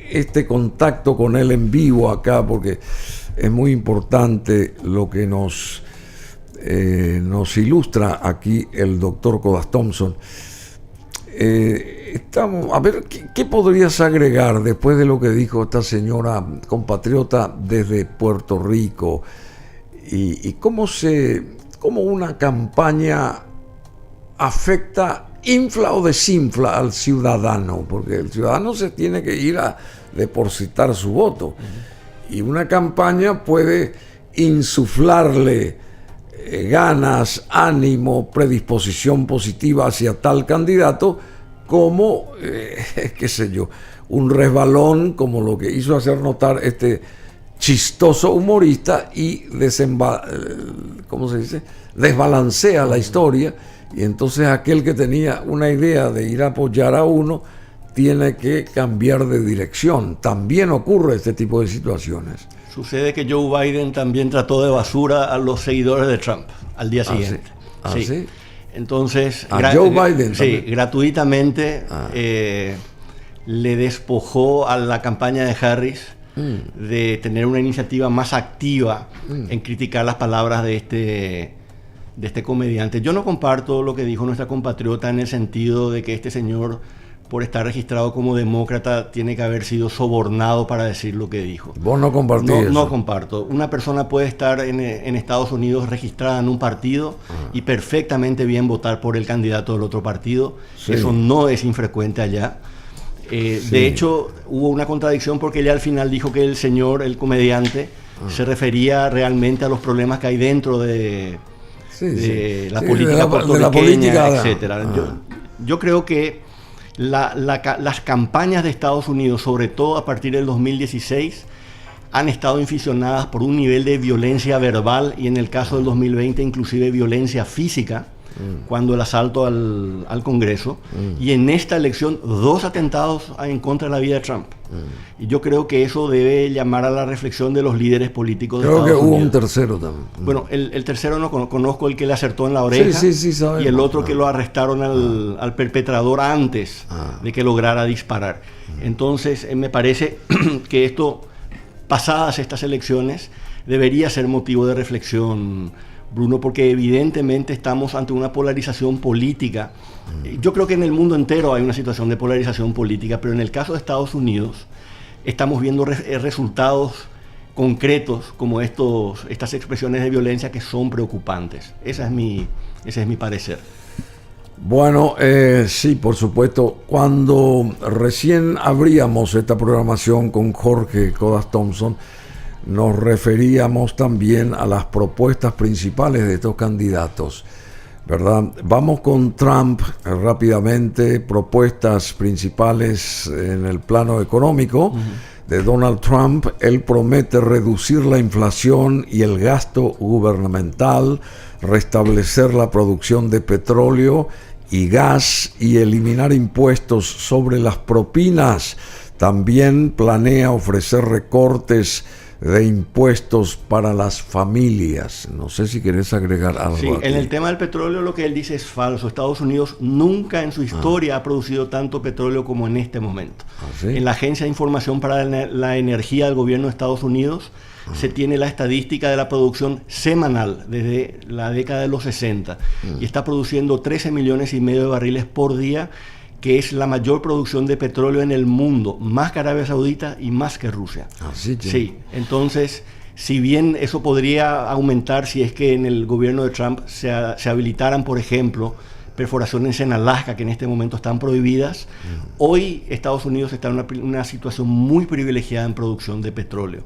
este contacto con él en vivo acá, porque es muy importante lo que nos ilustra aquí el doctor Codas Thompson. A ver, ¿qué podrías agregar después de lo que dijo esta señora compatriota desde Puerto Rico? Y cómo una campaña afecta, infla o desinfla al ciudadano, porque el ciudadano se tiene que ir a depositar su voto, y una campaña puede insuflarle ganas, ánimo, predisposición positiva hacia tal candidato, como, qué sé yo, un resbalón, como lo que hizo hacer notar este chistoso humorista, y desbalancea la historia, y entonces aquel que tenía una idea de ir a apoyar a uno tiene que cambiar de dirección. También ocurre este tipo de situaciones. Sucede que Joe Biden también trató de basura a los seguidores de Trump al día siguiente. ¿Sí? Entonces, Joe Biden sí, gratuitamente le despojó a la campaña de Harris de tener una iniciativa más activa en criticar las palabras de este comediante. Yo no comparto lo que dijo nuestra compatriota en el sentido de que este señor, por estar registrado como demócrata, tiene que haber sido sobornado para decir lo que dijo. ¿Vos no compartís eso? No comparto. Una persona puede estar en Estados Unidos registrada en un partido y perfectamente bien votar por el candidato del otro partido. Sí. Eso no es infrecuente allá. Sí. De hecho, hubo una contradicción porque ella al final dijo que el señor, el comediante, se refería realmente a los problemas que hay dentro de la política puertorriqueña, etcétera. Yo creo que las campañas de Estados Unidos, sobre todo a partir del 2016, han estado inficionadas por un nivel de violencia verbal y en el caso del 2020 inclusive violencia física, cuando el asalto al Congreso, y en esta elección 2 atentados en contra de la vida de Trump. Y yo creo que eso debe llamar a la reflexión de los líderes políticos de Estados Unidos. Creo que hubo un tercero también. Bueno, el tercero no conozco, el que le acertó en la oreja, y el otro que lo arrestaron al perpetrador antes de que lograra disparar. Entonces me parece que esto, pasadas estas elecciones, debería ser motivo de reflexión, Bruno, porque evidentemente estamos ante una polarización política. Yo creo que en el mundo entero hay una situación de polarización política, pero en el caso de Estados Unidos estamos viendo resultados concretos como estas expresiones de violencia que son preocupantes. Ese es mi parecer. Bueno, sí, por supuesto. Cuando recién abríamos esta programación con Jorge Codas Thompson, nos referíamos también a las propuestas principales de estos candidatos, ¿verdad? Vamos con Trump rápidamente. Propuestas principales en el plano económico de Donald Trump. Él promete reducir la inflación y el gasto gubernamental, restablecer la producción de petróleo y gas y eliminar impuestos sobre las propinas. También planea ofrecer recortes de impuestos para las familias. No sé si querés agregar algo. Sí, en el tema del petróleo lo que él dice es falso. Estados Unidos nunca en su historia ha producido tanto petróleo como en este momento. ¿Sí? En la Agencia de Información para la Energía del Gobierno de Estados Unidos se tiene la estadística de la producción semanal desde la década de los 60 y está produciendo 13 millones y medio de barriles por día, que es la mayor producción de petróleo en el mundo, más que Arabia Saudita y más que Rusia. Sí, entonces, si bien eso podría aumentar si es que en el gobierno de Trump se habilitaran, por ejemplo, perforaciones en Alaska, que en este momento están prohibidas, hoy Estados Unidos está en una situación muy privilegiada en producción de petróleo.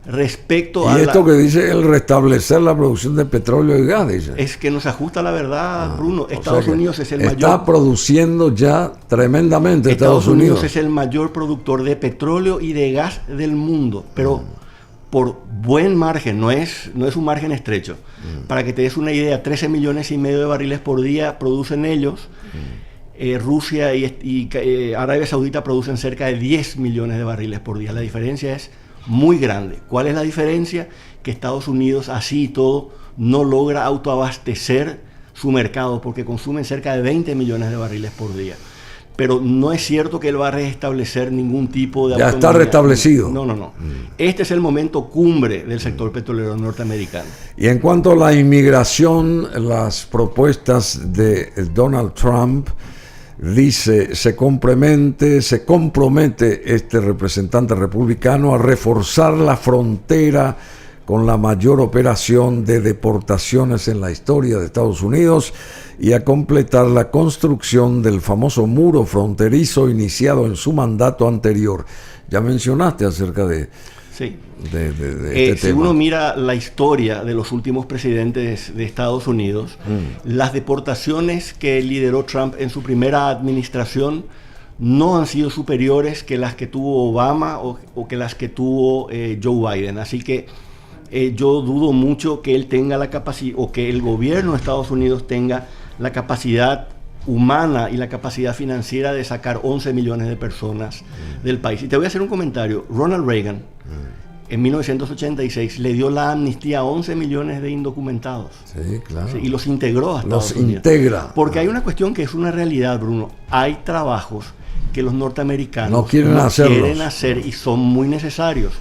Respecto a esto que dice el restablecer la producción de petróleo y gas, dice. Es que no se ajusta a la verdad, Bruno. Estados Unidos es el mayor. Está produciendo ya tremendamente. Estados Unidos es el mayor productor de petróleo y de gas del mundo, pero por buen margen, no es un margen estrecho. Para que te des una idea, 13 millones y medio de barriles por día producen ellos. Rusia y Arabia Saudita producen cerca de 10 millones de barriles por día. La diferencia es muy grande. ¿Cuál es la diferencia? Que Estados Unidos, así y todo, no logra autoabastecer su mercado porque consumen cerca de 20 millones de barriles por día. Pero no es cierto que él va a restablecer ningún tipo de autonomía. Ya está restablecido. No. Este es el momento cumbre del sector petrolero norteamericano. Y en cuanto a la inmigración, las propuestas de Donald Trump, dice, se compromete este representante republicano a reforzar la frontera con la mayor operación de deportaciones en la historia de Estados Unidos y a completar la construcción del famoso muro fronterizo iniciado en su mandato anterior. Ya mencionaste acerca de este si tema. Uno mira la historia de los últimos presidentes de Estados Unidos, las deportaciones que lideró Trump en su primera administración no han sido superiores que las que tuvo Obama o que las que tuvo Joe Biden. Así que yo dudo mucho que él tenga la capacidad, o que el gobierno de Estados Unidos tenga la capacidad humana y la capacidad financiera de sacar 11 millones de personas del país. Y te voy a hacer un comentario. Ronald Reagan en 1986 le dio la amnistía a 11 millones de indocumentados. Sí, claro. Sí, y los integró a Estados Unidos. Los integra. Porque hay una cuestión que es una realidad, Bruno. Hay trabajos que los norteamericanos no quieren hacer y son muy necesarios.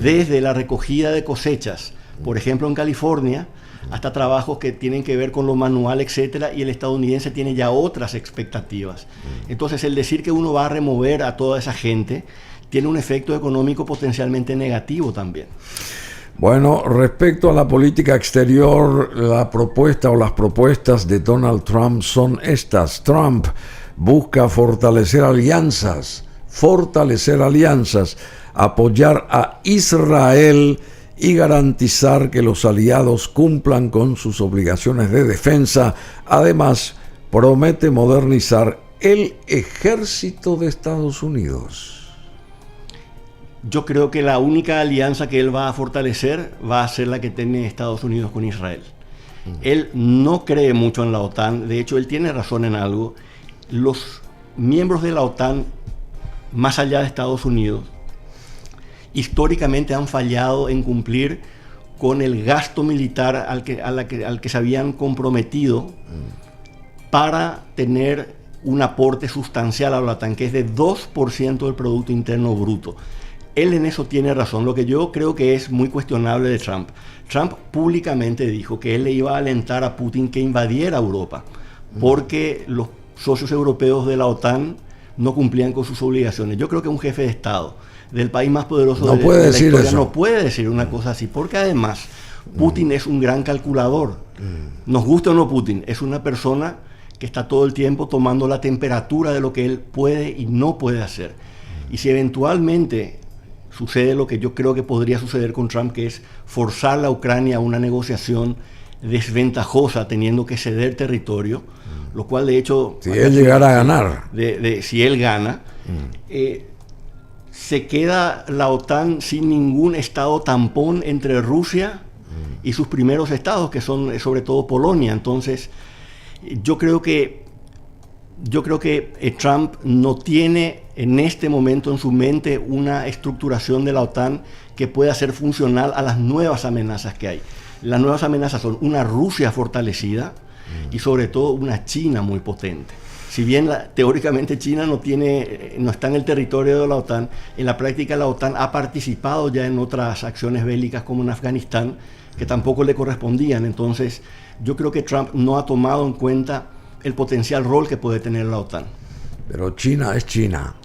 Desde la recogida de cosechas, por ejemplo en California, hasta trabajos que tienen que ver con lo manual, etcétera, y el estadounidense tiene ya otras expectativas. Entonces, el decir que uno va a remover a toda esa gente tiene un efecto económico potencialmente negativo también. Bueno, respecto a la política exterior, la propuesta o las propuestas de Donald Trump son estas. Trump busca fortalecer alianzas, apoyar a Israel y garantizar que los aliados cumplan con sus obligaciones de defensa. Además, promete modernizar el ejército de Estados Unidos. Yo creo que la única alianza que él va a fortalecer va a ser la que tiene Estados Unidos con Israel. Él no cree mucho en la OTAN. De hecho, él tiene razón en algo. Los miembros de la OTAN, más allá de Estados Unidos, históricamente han fallado en cumplir con el gasto militar al que se habían comprometido para tener un aporte sustancial a la OTAN, que es de 2% del Producto Interno Bruto. Él en eso tiene razón. Lo que yo creo que es muy cuestionable de Trump. Trump públicamente dijo que él le iba a alentar a Putin que invadiera Europa, porque los socios europeos de la OTAN no cumplían con sus obligaciones. Yo creo que un jefe de Estado del país más poderoso de la historia no puede decir una cosa así, porque además Putin es un gran calculador. Nos gusta o no Putin, es una persona que está todo el tiempo tomando la temperatura de lo que él puede y no puede hacer. Y si eventualmente sucede lo que yo creo que podría suceder con Trump, que es forzar a Ucrania a una negociación desventajosa, teniendo que ceder territorio, lo cual de hecho... Si él llegara a ganar. Si él gana, se queda la OTAN sin ningún estado tampón entre Rusia y sus primeros estados, que son sobre todo Polonia. Entonces, yo creo que Trump no tiene en este momento en su mente una estructuración de la OTAN que pueda ser funcional a las nuevas amenazas que hay. Las nuevas amenazas son una Rusia fortalecida y sobre todo una China muy potente. Si bien teóricamente China no está en el territorio de la OTAN, en la práctica la OTAN ha participado ya en otras acciones bélicas como en Afganistán, que tampoco le correspondían. Entonces, yo creo que Trump no ha tomado en cuenta el potencial rol que puede tener la OTAN. Pero China es China.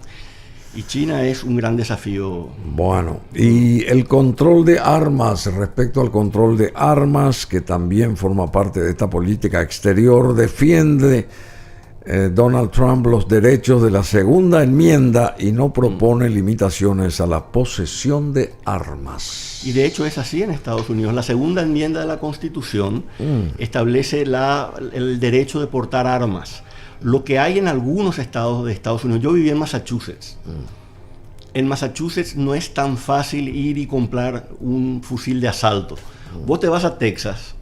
Y China es un gran desafío. Bueno, y el control de armas, respecto al control de armas, que también forma parte de esta política exterior, defiende Donald Trump los derechos de la segunda enmienda y no propone limitaciones a la posesión de armas. Y de hecho es así en Estados Unidos. La segunda enmienda de la Constitución establece el derecho de portar armas. Lo que hay en algunos estados de Estados Unidos, yo viví en Massachusetts. En Massachusetts no es tan fácil ir y comprar un fusil de asalto. Vos te vas a Texas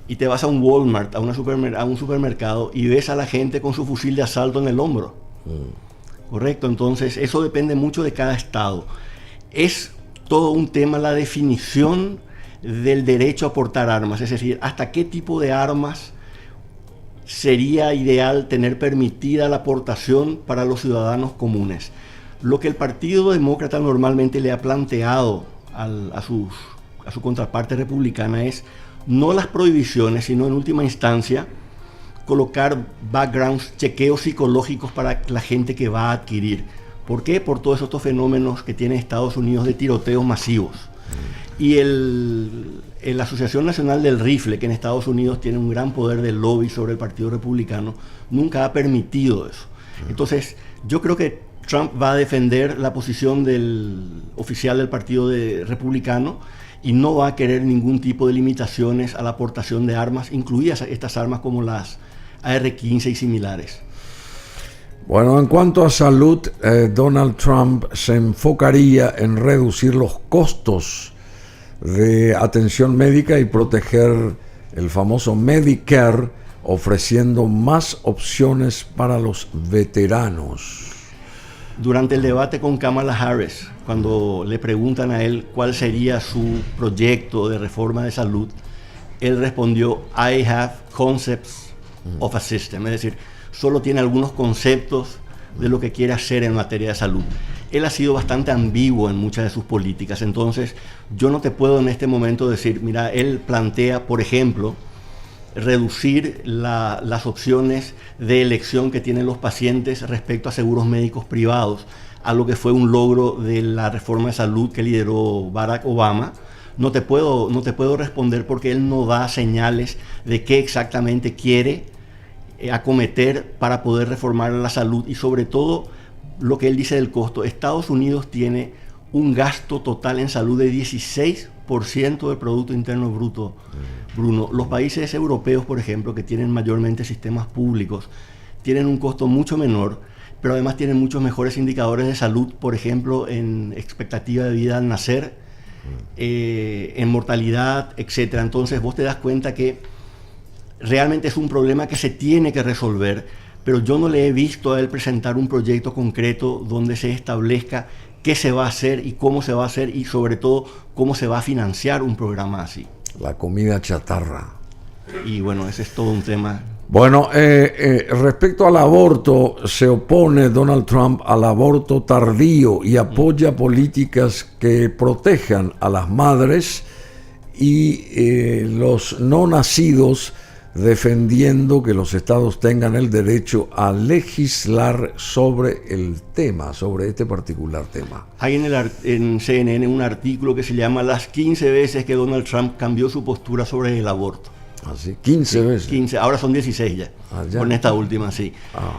y te vas a un Walmart, a un supermercado, y ves a la gente con su fusil de asalto en el hombro. Correcto, entonces eso depende mucho de cada estado. Es todo un tema la definición del derecho a portar armas, es decir, hasta qué tipo de armas sería ideal tener permitida la aportación para los ciudadanos comunes. Lo que el Partido Demócrata normalmente le ha planteado a su contraparte republicana es no las prohibiciones, sino en última instancia colocar backgrounds, chequeos psicológicos para la gente que va a adquirir. ¿Por qué? Por todos estos fenómenos que tiene Estados Unidos de tiroteos masivos. Y la Asociación Nacional del Rifle, que en Estados Unidos tiene un gran poder de lobby sobre el Partido Republicano, nunca ha permitido eso. Entonces, yo creo que Trump va a defender la posición del oficial del Partido Republicano y no va a querer ningún tipo de limitaciones a la aportación de armas, incluidas estas armas como las AR-15 y similares. Bueno, en cuanto a salud, Donald Trump se enfocaría en reducir los costos de atención médica y proteger el famoso Medicare, ofreciendo más opciones para los veteranos. Durante el debate con Kamala Harris, cuando le preguntan a él cuál sería su proyecto de reforma de salud, él respondió, I have concepts of a system, es decir, solo tiene algunos conceptos de lo que quiere hacer en materia de salud. Él ha sido bastante ambiguo en muchas de sus políticas, entonces yo no te puedo en este momento decir, mira, él plantea, por ejemplo, reducir las opciones de elección que tienen los pacientes respecto a seguros médicos privados, algo que fue un logro de la reforma de salud que lideró Barack Obama. No te puedo responder porque él no da señales de qué exactamente quiere acometer para poder reformar la salud, y sobre todo lo que él dice del costo. Estados Unidos tiene un gasto total en salud de 16% del Producto Interno Bruto, Bruno. Los países europeos, por ejemplo, que tienen mayormente sistemas públicos, tienen un costo mucho menor, pero además tienen muchos mejores indicadores de salud, por ejemplo, en expectativa de vida al nacer, en mortalidad, etc. Entonces vos te das cuenta que realmente es un problema que se tiene que resolver, pero yo no le he visto a él presentar un proyecto concreto donde se establezca qué se va a hacer y cómo se va a hacer, y sobre todo cómo se va a financiar un programa así. La comida chatarra. Y bueno, ese es todo un tema. Bueno, respecto al aborto, se opone Donald Trump al aborto tardío y apoya políticas que protejan a las madres y los no nacidos, defendiendo que los estados tengan el derecho a legislar sobre el tema, sobre este particular tema. Hay en CNN un artículo que se llama Las 15 veces que Donald Trump cambió su postura sobre el aborto. ¿Así? 15 veces. 15, ahora son 16 ya, con esta última, sí.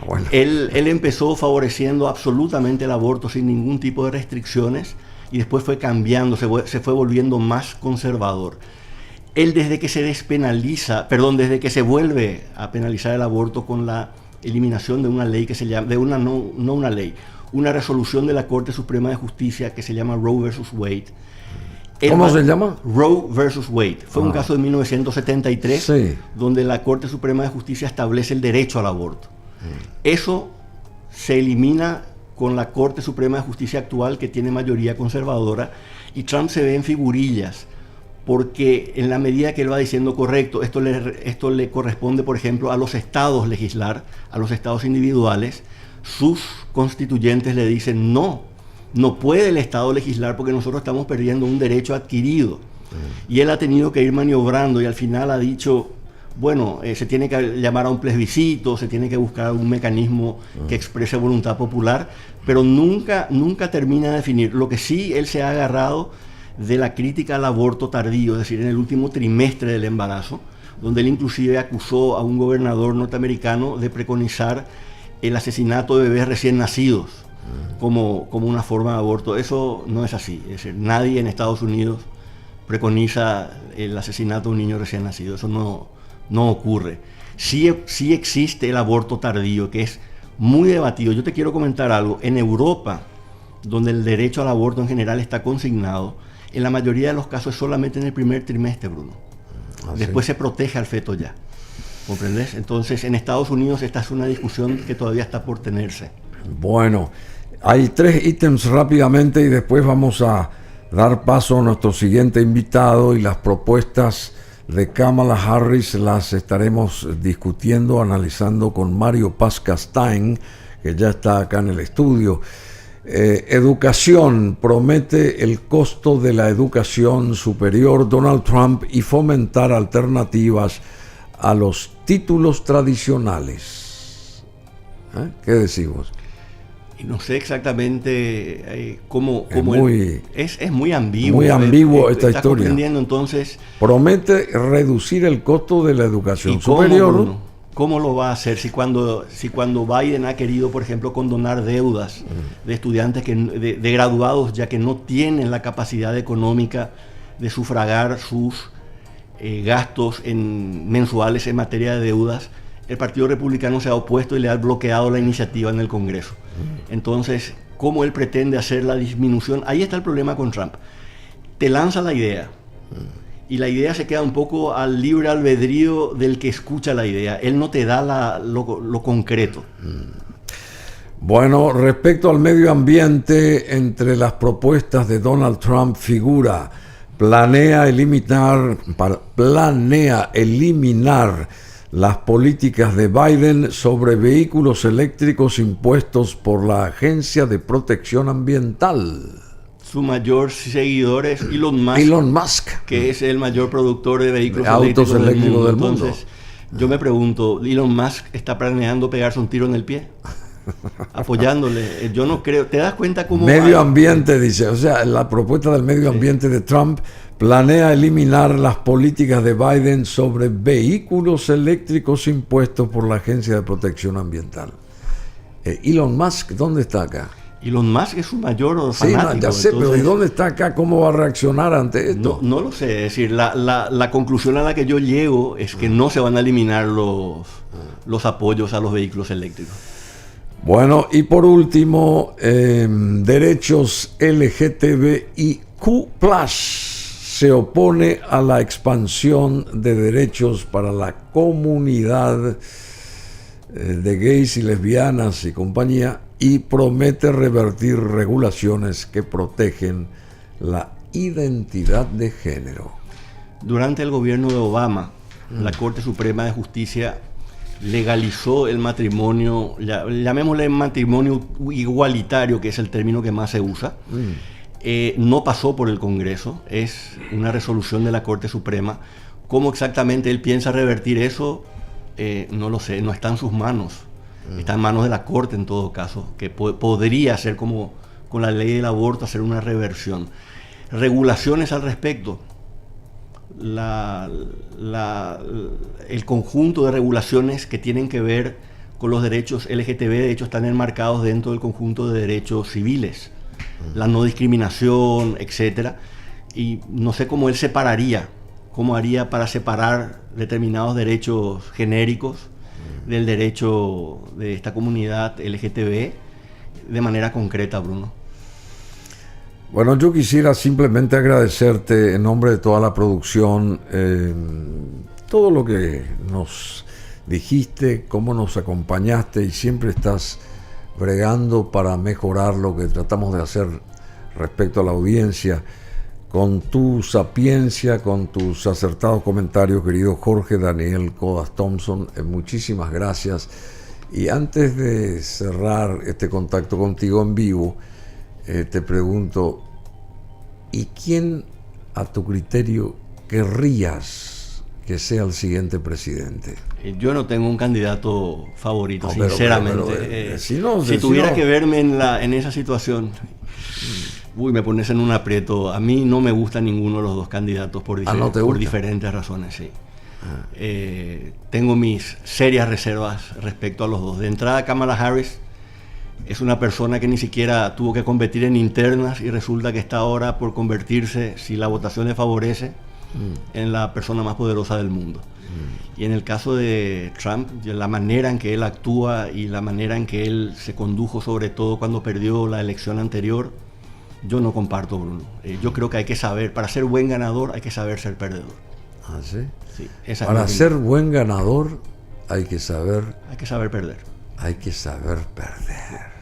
Bueno. Él empezó favoreciendo absolutamente el aborto sin ningún tipo de restricciones, y después fue cambiando, se fue volviendo más conservador. Él desde que se vuelve a penalizar el aborto con la eliminación de una ley que se llama, una resolución de la Corte Suprema de Justicia que se llama Roe versus Wade. ¿Cómo se llama? Roe versus Wade. Fue un caso de 1973, sí, donde la Corte Suprema de Justicia establece el derecho al aborto. Eso se elimina con la Corte Suprema de Justicia actual, que tiene mayoría conservadora, y Trump se ve en figurillas, porque en la medida que él va diciendo, correcto, esto le corresponde, por ejemplo, a los estados legislar, a los estados individuales, sus constituyentes le dicen, no puede el estado legislar porque nosotros estamos perdiendo un derecho adquirido. Y él ha tenido que ir maniobrando, y al final ha dicho, bueno, se tiene que llamar a un plebiscito, se tiene que buscar un mecanismo que exprese voluntad popular, pero nunca termina de definir. Lo que sí él se ha agarrado de la crítica al aborto tardío, es decir, en el último trimestre del embarazo, donde él inclusive acusó a un gobernador norteamericano de preconizar el asesinato de bebés recién nacidos como una forma de aborto. Eso no es así, es decir, nadie en Estados Unidos preconiza el asesinato de un niño recién nacido, eso no ocurre. Sí existe el aborto tardío, que es muy debatido. Yo te quiero comentar algo. En Europa, donde el derecho al aborto en general está consignado, en la mayoría de los casos es solamente en el primer trimestre, Bruno. Después se protege al feto ya. ¿Comprendes? Entonces, en Estados Unidos esta es una discusión que todavía está por tenerse. Bueno, hay 3 ítems rápidamente y después vamos a dar paso a nuestro siguiente invitado, y las propuestas de Kamala Harris las estaremos discutiendo, analizando con Mario Paz Castain, que ya está acá en el estudio. Educación, promete el costo de la educación superior Donald Trump y fomentar alternativas a los títulos tradicionales. ¿Qué decimos? No sé exactamente cómo es muy ambiguo. Muy ambiguo esta historia. Comprendiendo, entonces, promete reducir el costo de la educación superior. ¿Cómo lo va a hacer si cuando Biden ha querido, por ejemplo, condonar deudas de estudiantes, de graduados, ya que no tienen la capacidad económica de sufragar sus gastos mensuales en materia de deudas? El Partido Republicano se ha opuesto y le ha bloqueado la iniciativa en el Congreso. Entonces, ¿cómo él pretende hacer la disminución? Ahí está el problema con Trump. Te lanza la idea, y la idea se queda un poco al libre albedrío del que escucha la idea. Él no te da lo concreto. Bueno, respecto al medio ambiente, entre las propuestas de Donald Trump figura planea eliminar las políticas de Biden sobre vehículos eléctricos impuestos por la Agencia de Protección Ambiental. Su mayor seguidor es Elon Musk, que es el mayor productor de vehículos eléctricos del mundo. Entonces, yo me pregunto, ¿Elon Musk está planeando pegarse un tiro en el pie? Apoyándole. Yo no creo. ¿Te das cuenta cómo medio ambiente dice? O sea, la propuesta del medio ambiente de Trump planea eliminar las políticas de Biden sobre vehículos eléctricos impuestos por la Agencia de Protección Ambiental. Elon Musk, ¿dónde está acá? Elon Musk es su mayor fanático. Sí, ya sé, entonces, pero ¿y dónde está acá? ¿Cómo va a reaccionar ante esto? No lo sé. Es decir, la conclusión a la que yo llego es que no se van a eliminar los apoyos a los vehículos eléctricos. Bueno, y por último, derechos LGTBIQ+, se opone a la expansión de derechos para la comunidad de gays y lesbianas y compañía, y promete revertir regulaciones que protegen la identidad de género. Durante el gobierno de Obama, la Corte Suprema de Justicia legalizó el matrimonio, llamémosle matrimonio igualitario, que es el término que más se usa. No pasó por el Congreso, es una resolución de la Corte Suprema. ¿Cómo exactamente él piensa revertir eso? No lo sé, no está en sus manos. Está en manos de la Corte en todo caso, que podría hacer como con la ley del aborto, hacer una reversión. Regulaciones al respecto. El conjunto de regulaciones que tienen que ver con los derechos LGTB, de hecho, están enmarcados dentro del conjunto de derechos civiles. La no discriminación, etcétera. Y no sé cómo él separaría, cómo haría para separar determinados derechos genéricos del derecho de esta comunidad LGTB de manera concreta, Bruno. Bueno, yo quisiera simplemente agradecerte en nombre de toda la producción todo lo que nos dijiste, cómo nos acompañaste, y siempre estás bregando para mejorar lo que tratamos de hacer respecto a la audiencia, con tu sapiencia, con tus acertados comentarios, querido Jorge Daniel Codas Thompson. Muchísimas gracias. Y antes de cerrar este contacto contigo en vivo, te pregunto, ¿y quién a tu criterio querrías que sea el siguiente presidente? Yo no tengo un candidato favorito, sinceramente. Si tuviera que verme en esa situación, me pones en un aprieto. A mí no me gusta ninguno de los dos candidatos por diferentes razones, sí. Tengo mis serias reservas respecto a los dos. De entrada, Kamala Harris es una persona que ni siquiera tuvo que competir en internas y resulta que está ahora por convertirse, si la votación le favorece, en la persona más poderosa del mundo. Y en el caso de Trump, la manera en que él actúa y la manera en que él se condujo, sobre todo cuando perdió la elección anterior, yo no comparto, Bruno. Yo creo que hay que saber, para ser buen ganador hay que saber ser perdedor. ¿Ah, sí? Sí, para ser buen ganador hay que saber perder. Hay que saber perder.